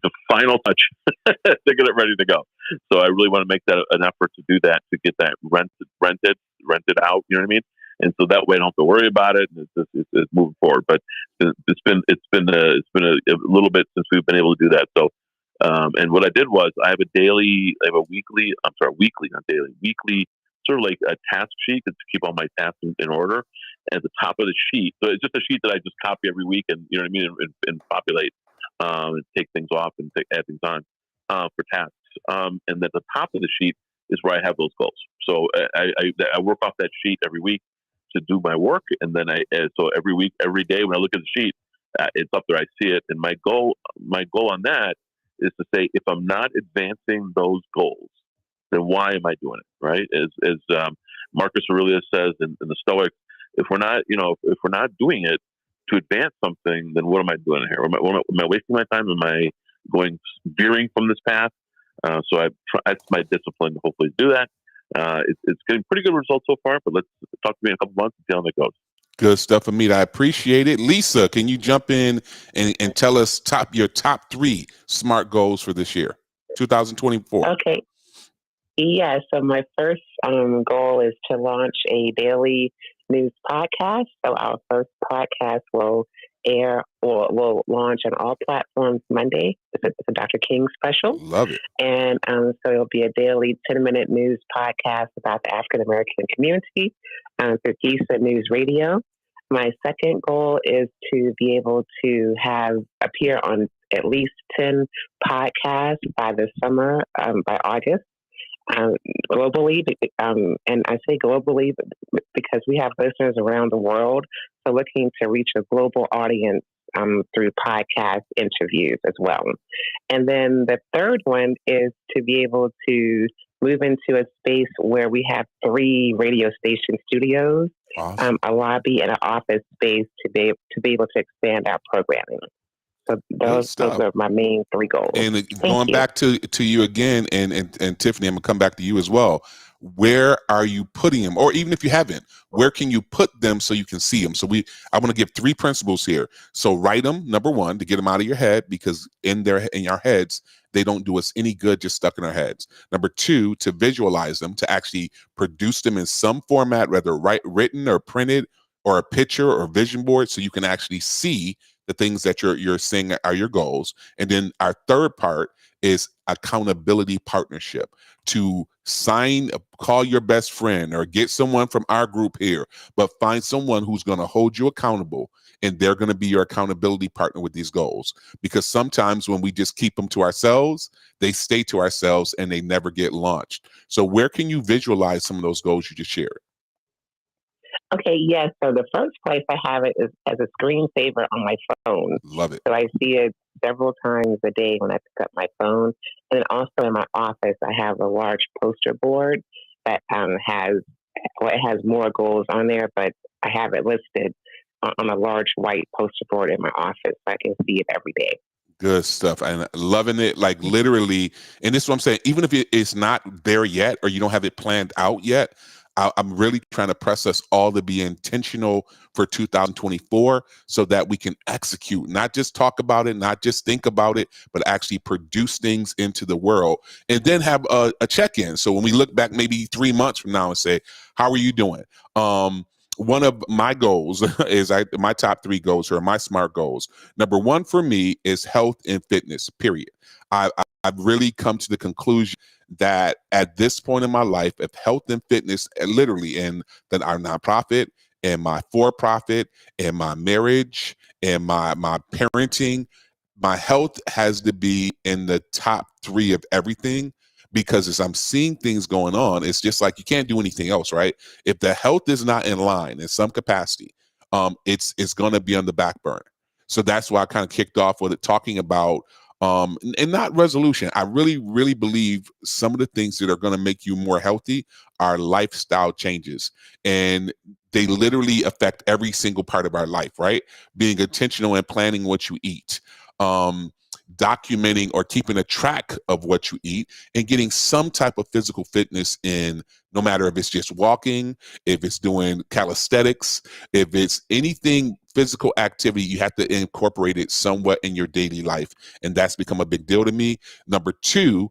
a final touch to get it ready to go. So I really want to make that an effort to do that, to get that rented out. You know what I mean? And so that way I don't have to worry about it, and it's moving forward. But it's been a little bit since we've been able to do that. So and what I did was I have a weekly, not daily, weekly sort of like a task sheet to keep all my tasks in order. At the top of the sheet, so it's just a sheet that I just copy every week, and you know what I mean, and populate, and take things off and add things on for tasks. And at the top of the sheet is where I have those goals. So I work off that sheet every week to do my work, and then so every week, every day when I look at the sheet, it's up there. I see it, and my goal on that is to say, if I'm not advancing those goals, then why am I doing it? Right? As Marcus Aurelius says in the Stoics, if we're not doing it to advance something, then what am I doing here? Am I wasting my time? Am I veering from this path? So that's my discipline to hopefully do that. It's getting pretty good results so far, but let's talk to me in a couple months and see how that goes. Good stuff, Amit. I appreciate it. Lisa, can you jump in and tell us your top 3 SMART goals for this year, 2024? Okay. Yeah, so my first goal is to launch a daily news podcast. So our first podcast will launch on all platforms Monday. It's a Dr. King special. Love it. And so it'll be a daily 10-minute news podcast about the African American community through GISA News Radio. My second goal is to be able to appear on at least 10 podcasts by the summer, by August. Globally, and I say globally because we have listeners around the world, so looking to reach a global audience through podcast interviews as well. And then the third one is to be able to move into a space where we have 3 radio station studios, awesome. A lobby, and an office space to be able to expand our programming. So those are my main 3 goals. And going back to you again, and Tiffany, I'm gonna come back to you as well. Where are you putting them? Or even if you haven't, where can you put them so you can see them? So I want to give 3 principles here. So write them, number 1, to get them out of your head, because in our heads, they don't do us any good just stuck in our heads. Number 2, to visualize them, to actually produce them in some format, whether written or printed or a picture or vision board, so you can actually see the things that you're saying are your goals. And then our third part is accountability partnership. To call your best friend or get someone from our group here, but find someone who's going to hold you accountable, and they're going to be your accountability partner with these goals. Because sometimes when we just keep them to ourselves, they stay to ourselves and they never get launched. So where can you visualize some of those goals you just shared? Okay, yes. So the first place I have it is as a screensaver on my phone. Love it. So I see it several times a day when I pick up my phone. And then also in my office, I have a large poster board that it has more goals on there, but I have it listed on a large white poster board in my office. So I can see it every day. Good stuff. And loving it, like literally. And this is what I'm saying, even if it's not there yet or you don't have it planned out yet, I'm really trying to press us all to be intentional for 2024 so that we can execute, not just talk about it, not just think about it, but actually produce things into the world and then have a check-in. So when we look back maybe 3 months from now and say, how are you doing? One of my goals is my top 3 goals or my SMART goals. Number 1 for me is health and fitness, period. I've really come to the conclusion that at this point in my life, if health and fitness, literally in our nonprofit and my for-profit and my marriage and my parenting, my health has to be in the top 3 of everything. Because as I'm seeing things going on, it's just like you can't do anything else, right? If the health is not in line in some capacity, it's going to be on the back burner. So that's why I kind of kicked off with it, talking about and not resolution. I really, really believe some of the things that are going to make you more healthy are lifestyle changes. And they literally affect every single part of our life, right? Being intentional and planning what you eat. Documenting or keeping a track of what you eat and getting some type of physical fitness in, no matter if it's just walking, if it's doing calisthenics, if it's anything physical activity, you have to incorporate it somewhat in your daily life. And that's become a big deal to me. Number 2,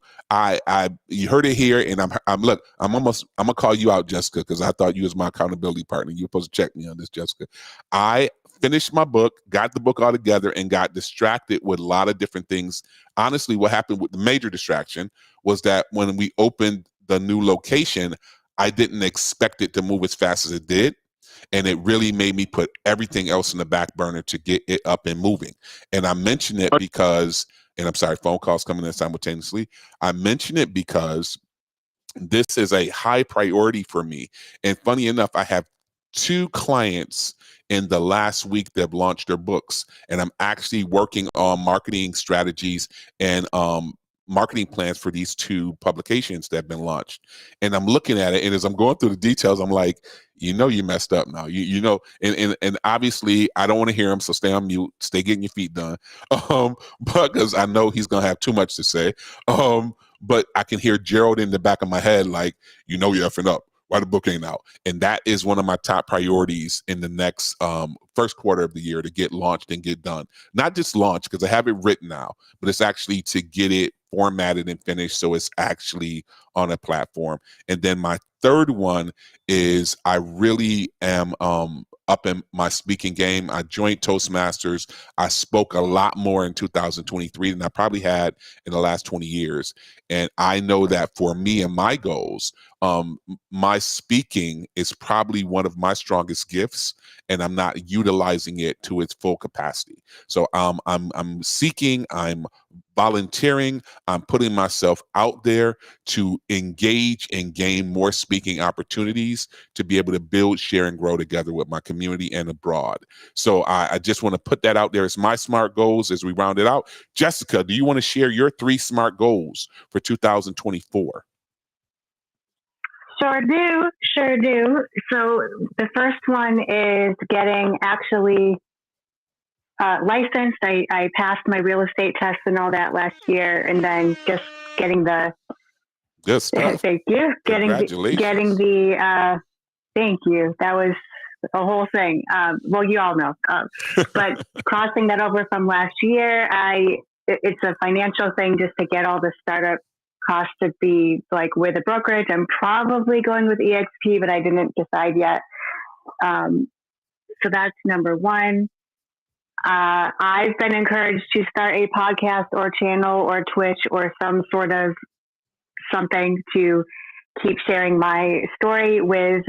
you heard it here, and I'm gonna call you out, Jessica, because I thought you was my accountability partner. You're supposed to check me on this, Jessica. I finished my book, got the book all together, and got distracted with a lot of different things. Honestly, what happened with the major distraction was that when we opened the new location, I didn't expect it to move as fast as it did. And it really made me put everything else in the back burner to get it up and moving. And I mention it because, and I'm sorry, phone calls coming in simultaneously. I mention it because this is a high priority for me. And funny enough, I have 2 clients in the last week that have launched their books. And I'm actually working on marketing strategies and marketing plans for these 2 publications that have been launched. And I'm looking at it, and as I'm going through the details, I'm like, you messed up now. You know, and obviously I don't want to hear him, so stay on mute, stay getting your feet done. But because I know he's gonna have too much to say. But I can hear Gerald in the back of my head, like, you're effing up. Why the book ain't out? And that is one of my top priorities in the next first quarter of the year, to get launched and get done. Not just launch, because I have it written now, but it's actually to get it formatted and finished so it's actually on a platform. And then my third one is I really am up in my speaking game. I joined Toastmasters. I spoke a lot more in 2023 than I probably had in the last 20 years. And I know that for me and my goals, my speaking is probably one of my strongest gifts, and I'm not utilizing it to its full capacity. So I'm seeking, I'm volunteering, I'm putting myself out there to engage and gain more speaking opportunities to be able to build, share, and grow together with my community and abroad. So I just want to put that out there as my SMART goals as we round it out. Jessica, do you want to share your 3 SMART goals for 2024? Sure do. So the first one is getting actually licensed. I passed my real estate test and all that last year, and then just getting the good stuff. Thank you. Congratulations. Thank you. That was a whole thing. Well, you all know. But crossing that over from last year, it's a financial thing just to get all the startup costs to be like with a brokerage. I'm probably going with EXP, but I didn't decide yet. So that's number 1. I've been encouraged to start a podcast or channel or Twitch or some sort of something to keep sharing my story with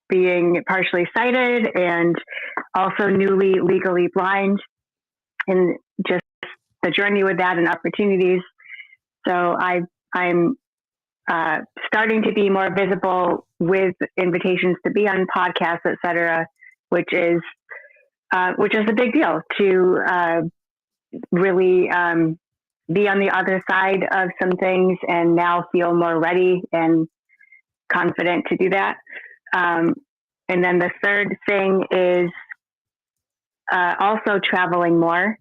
being partially sighted and also newly legally blind, and just the journey with that and opportunities. So I'm starting to be more visible with invitations to be on podcasts, et cetera, which is a big deal to really be on the other side of some things and now feel more ready and confident to do that. And then the third thing is also traveling more.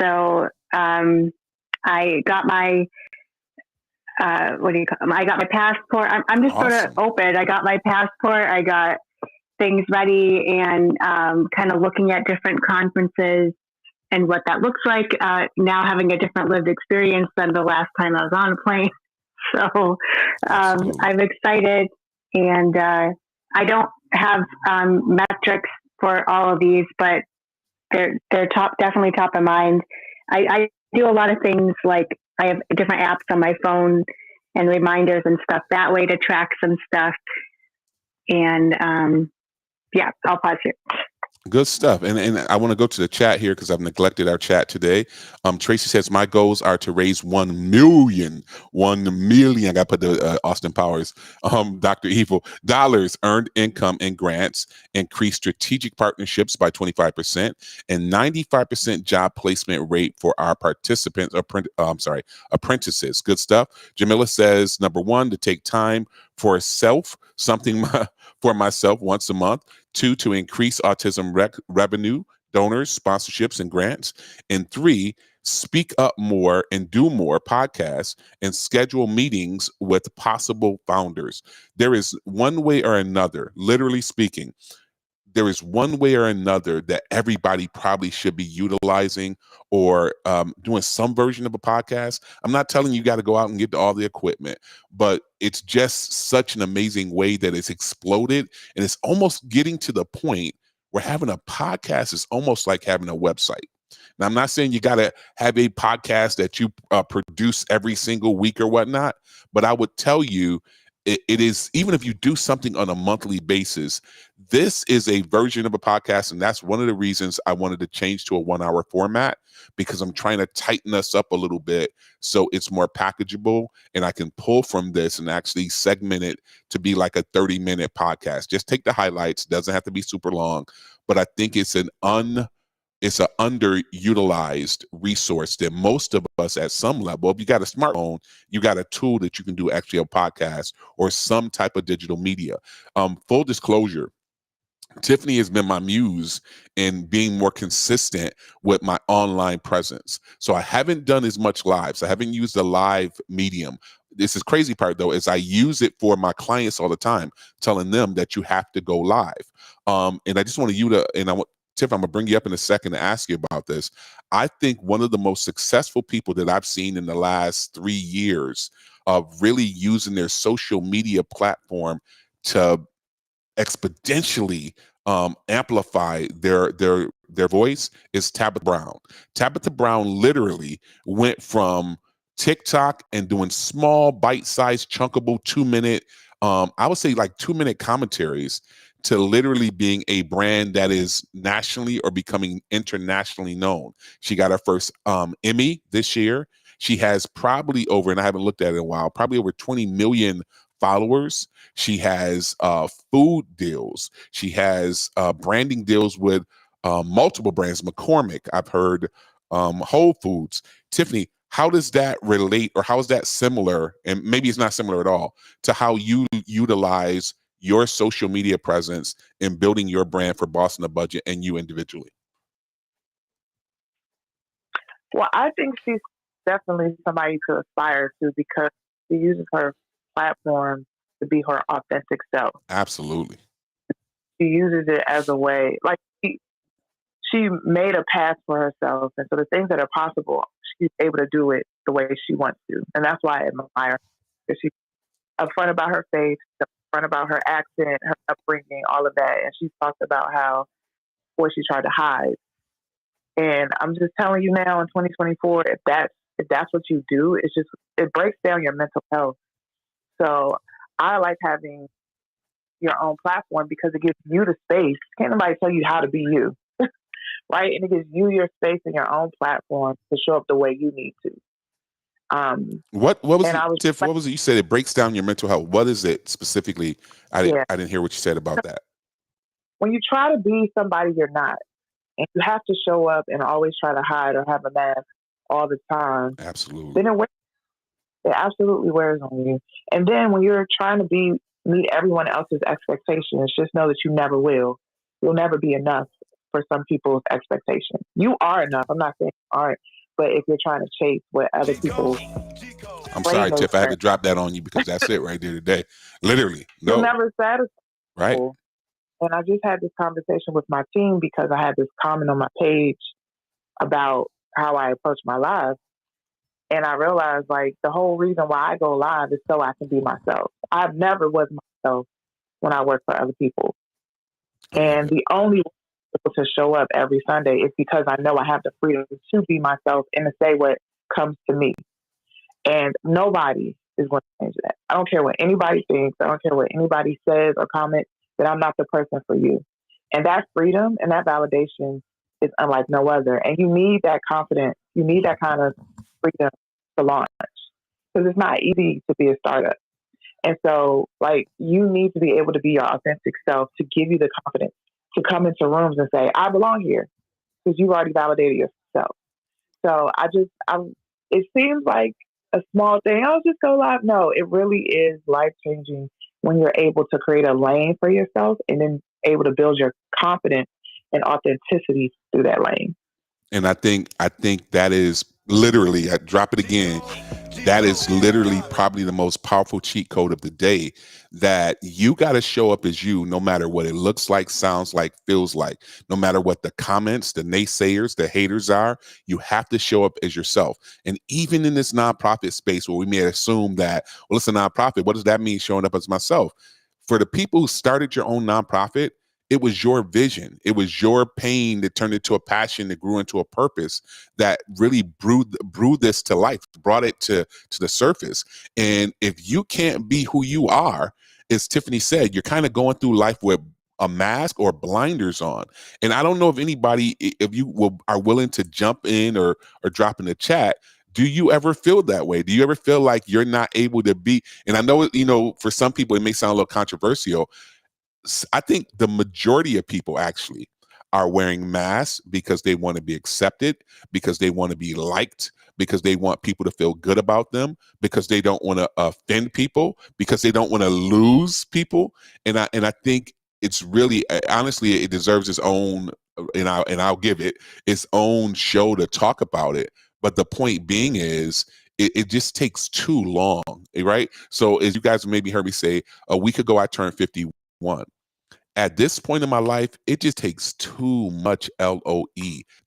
So I got my I got my passport. I'm just Awesome. sort of open. I got my passport. I got things ready and kind of looking at different conferences and what that looks like. Now having a different lived experience than the last time I was on a plane. So I'm excited, and I don't have metrics for all of these, but they're definitely top of mind. I do a lot of things, like I have different apps on my phone and reminders and stuff that way to track some stuff. And yeah, I'll pause here. Good stuff. And I want to go to the chat here because I've neglected our chat today. Tracy says, my goals are to raise 1 million. I got to put the Austin Powers, Dr. Evil, dollars earned income and grants, increase strategic partnerships by 25%, and 95% job placement rate for our participants, apprentices. Good stuff. Jamila says, number 1, to take time for self, something for myself once a month. 2, to increase autism revenue, donors, sponsorships, and grants. And 3, speak up more and do more podcasts and schedule meetings with possible founders. There is one way or another, literally speaking, there is one way or another that everybody probably should be utilizing or doing some version of a podcast. I'm not telling you got to go out and get all the equipment, but it's just such an amazing way that it's exploded. And it's almost getting to the point where having a podcast is almost like having a website. Now, I'm not saying you got to have a podcast that you produce every single week or whatnot, but I would tell you, it is, even if you do something on a monthly basis, this is a version of a podcast. And that's one of the reasons I wanted to change to a 1-hour format, because I'm trying to tighten us up a little bit so it's more packageable and I can pull from this and actually segment it to be like a 30-minute podcast. Just take the highlights. Doesn't have to be super long, but I think it's an underutilized resource that most of us at some level, if you got a smartphone, you got a tool that you can do actually a podcast or some type of digital media. Full disclosure, Tiffany has been my muse in being more consistent with my online presence. So I haven't done as much lives. I haven't used the live medium. This is crazy part though, is I use it for my clients all the time, telling them that you have to go live. And I just want you to, Tiff, I'm gonna bring you up in a second to ask you about this. I think one of the most successful people that I've seen in the last 3 years of really using their social media platform to exponentially amplify their voice is Tabitha Brown. Tabitha Brown literally went from TikTok and doing small, bite-sized, chunkable 2-minute, I would say like 2-minute commentaries, to literally being a brand that is nationally or becoming internationally known. She got her first Emmy this year. She has probably over, and I haven't looked at it in a while, probably over 20 million followers. She has food deals. She has branding deals with multiple brands. McCormick, I've heard, Whole Foods. Tiffany, how does that relate, or how is that similar, and maybe it's not similar at all, to how you utilize your social media presence in building your brand for Boss on a Budget and you individually? Well, I think she's definitely somebody to aspire to, because she uses her platform to be her authentic self. Absolutely. She uses it as a way, like she made a path for herself. And so the things that are possible, she's able to do it the way she wants to. And that's why I admire her. She's upfront about her faith, upfront about her accent, her upbringing, all of that. And she's talked about how before she tried to hide. And I'm just telling you now in 2024, if that's what you do, it breaks down your mental health. So I like having your own platform because it gives you the space. Can't nobody tell you how to be you, right? And it gives you your space and your own platform to show up the way you need to. What was it, Tiff? What was it? You said it breaks down your mental health. What is it specifically? I didn't hear what you said about that. When you try to be somebody you're not, and you have to show up and always try to hide or have a mask all the time, absolutely, then it absolutely wears on you. And then when you're trying to meet everyone else's expectations, just know that you never will. You'll never be enough for some people's expectations. You are enough. I'm not saying you aren't, but if you're trying to chase what other people, I'm sorry, Tiff. I had to drop that on you because that's it right there today. Literally, no. You'll never satisfy. Right. And I just had this conversation with my team because I had this comment on my page about how I approach my live. And I realized, like, the whole reason why I go live is so I can be myself. I never was myself when I worked for other people. And the only way to show up every Sunday is because I know I have the freedom to be myself and to say what comes to me. And nobody is going to change that. I don't care what anybody thinks. I don't care what anybody says or comments, that I'm not the person for you. And that freedom and that validation is unlike no other. And you need that confidence. You need that kind of freedom to launch because it's not easy to be a startup. And so, like, you need to be able to be your authentic self to give you the confidence to come into rooms and say, I belong here, because you've already validated yourself. So it seems like a small thing. I'll just go live. No, it really is life-changing when you're able to create a lane for yourself and then able to build your confidence and authenticity through that lane. And I think that is literally, I drop it again, that is literally probably the most powerful cheat code of the day, that you got to show up as you, no matter what it looks like, sounds like, feels like, no matter what the comments, the naysayers, the haters are, you have to show up as yourself. And even in this nonprofit space where we may assume that, well, it's a nonprofit, what does that mean, showing up as myself? For the people who started your own nonprofit, it was your vision. It was your pain that turned into a passion that grew into a purpose that really brewed this to life, brought it to the surface. And if you can't be who you are, as Tiffany said, you're kind of going through life with a mask or blinders on. And I don't know if anybody, if you are willing to jump in or drop in the chat, do you ever feel that way? Do you ever feel like you're not able to be? And I know, for some people, it may sound a little controversial. I think the majority of people actually are wearing masks because they want to be accepted, because they want to be liked, because they want people to feel good about them, because they don't want to offend people, because they don't want to lose people. And I think it's really, honestly, it deserves its own, and I'll give it its own show to talk about it. But the point being is, it just takes too long, right? So as you guys maybe heard me say, a week ago, I turned 51. At this point in my life, it just takes too much LOE.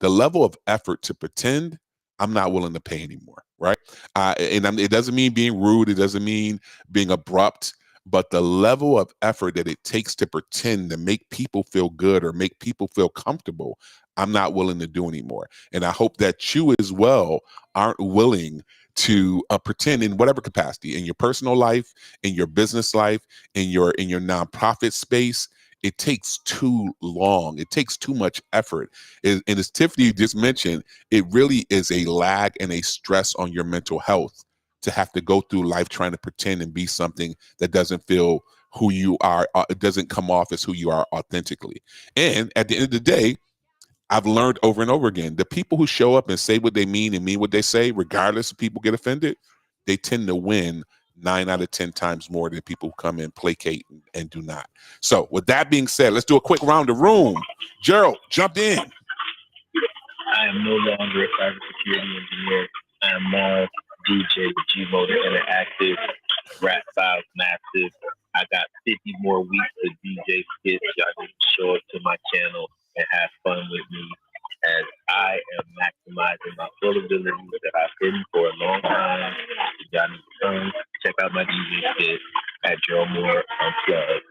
The level of effort to pretend, I'm not willing to pay anymore, right? It doesn't mean being rude. It doesn't mean being abrupt. But the level of effort that it takes to pretend to make people feel good or make people feel comfortable, I'm not willing to do anymore. And I hope that you as well aren't willing to pretend in whatever capacity, in your personal life, in your business life, in your nonprofit space. It takes too long. It takes too much effort. And as Tiffany just mentioned, it really is a lag and a stress on your mental health to have to go through life trying to pretend and be something that doesn't feel who you are. It doesn't come off as who you are authentically. And at the end of the day, I've learned over and over again, the people who show up and say what they mean and mean what they say, regardless if people get offended, they tend to win 9 out of 10 times more than people who come in, placate, and do not. So with that being said, let's do a quick round of room. Gerald, jump in. I am no longer a cybersecurity engineer. I am now DJ G-Motor Interactive, Rap Files Massive. I got 50 more weeks of DJ skits. Y'all need to show up to my channel and have fun with me as I am maximizing my full abilities that I've hidden for a long time. Y'all need to come check out my DJ skit at Joe Moore Unplugged.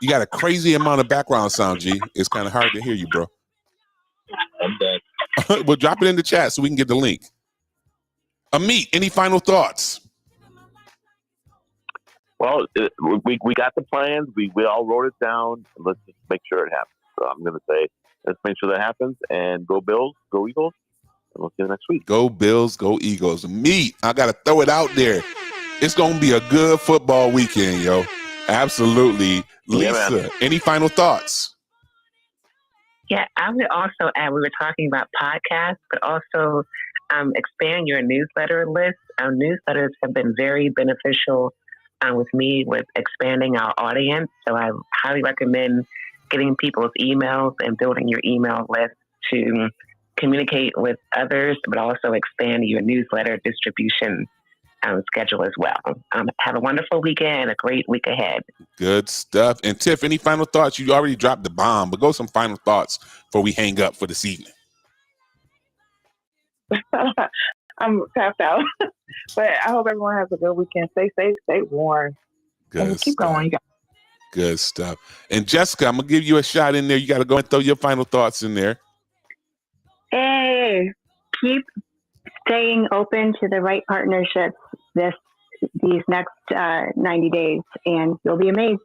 You got a crazy amount of background sound, G. It's kind of hard to hear you, bro. I'm done. Well, drop it in the chat so we can get the link. Amit, any final thoughts? Well, we got the plans. We all wrote it down. Let's just make sure it happens. So I'm going to say, let's make sure that happens. And go Bills, go Eagles. And we'll see you next week. Go Bills, go Eagles. Meat, I got to throw it out there. It's going to be a good football weekend, yo. Absolutely. Lisa, any final thoughts? Yeah, I would also add, we were talking about podcasts, but also expand your newsletter list. Our newsletters have been very beneficial with me with expanding our audience. So I highly recommend getting people's emails and building your email list to communicate with others, but also expand your newsletter distribution schedule as well. Have a wonderful weekend, a great week ahead. Good stuff. And Tiff, any final thoughts? You already dropped the bomb, but go some final thoughts before we hang up for this evening. I'm tapped out, but I hope everyone has a good weekend. Stay safe, stay warm. Good keep stuff. going. Good stuff. And Jessica, I'm gonna give you a shot in there. You got to go and throw your final thoughts in there. Hey, keep staying open to the right partnerships these next 90 days, and you'll be amazed.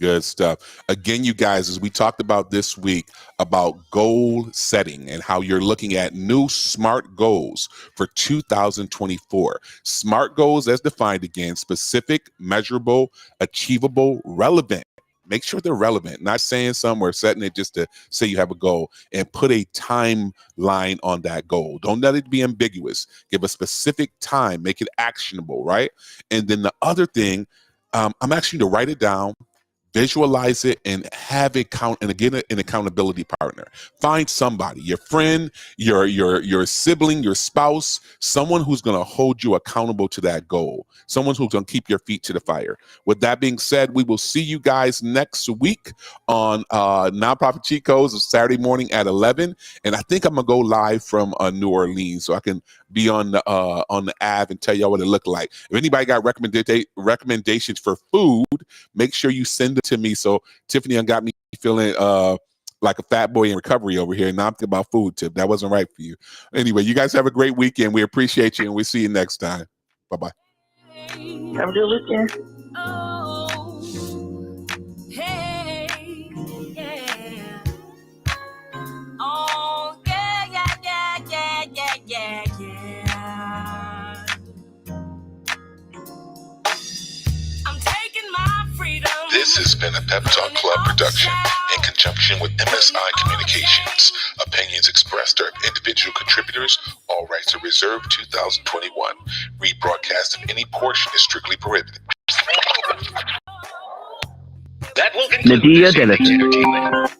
Good stuff. Again, you guys, as we talked about this week about goal setting and how you're looking at new SMART goals for 2024. SMART goals, as defined again, specific, measurable, achievable, relevant. Make sure they're relevant, not saying something or setting it just to say you have a goal, and put a timeline on that goal. Don't let it be ambiguous. Give a specific time, make it actionable, right? And then the other thing, I'm asking you to write it down, visualize it, and have it count. And again, an accountability partner. Find somebody, your friend, your sibling, your spouse, someone who's going to hold you accountable to that goal. Someone who's going to keep your feet to the fire. With that being said, we will see you guys next week on Nonprofit Cheat Codes Saturday morning at 11. And I think I'm gonna go live from New Orleans, so I can be on the Ave and tell y'all what it looked like. If anybody got recommendations for food, make sure you send it to me. So Tiffany got me feeling like a fat boy in recovery over here. Now I'm thinking about food, Tip. That wasn't right for you. Anyway, you guys have a great weekend. We appreciate you, and we'll see you next time. Bye-bye. Have a good weekend. Oh, hey, yeah. Oh, yeah. I'm taking my freedom. This has been a Pep Talk Club production in conjunction with MSI Communications. Opinions expressed are of individual contributors. All rights are reserved. 2021. Rebroadcast of any portion is strictly prohibited. That will conclude this entertainment.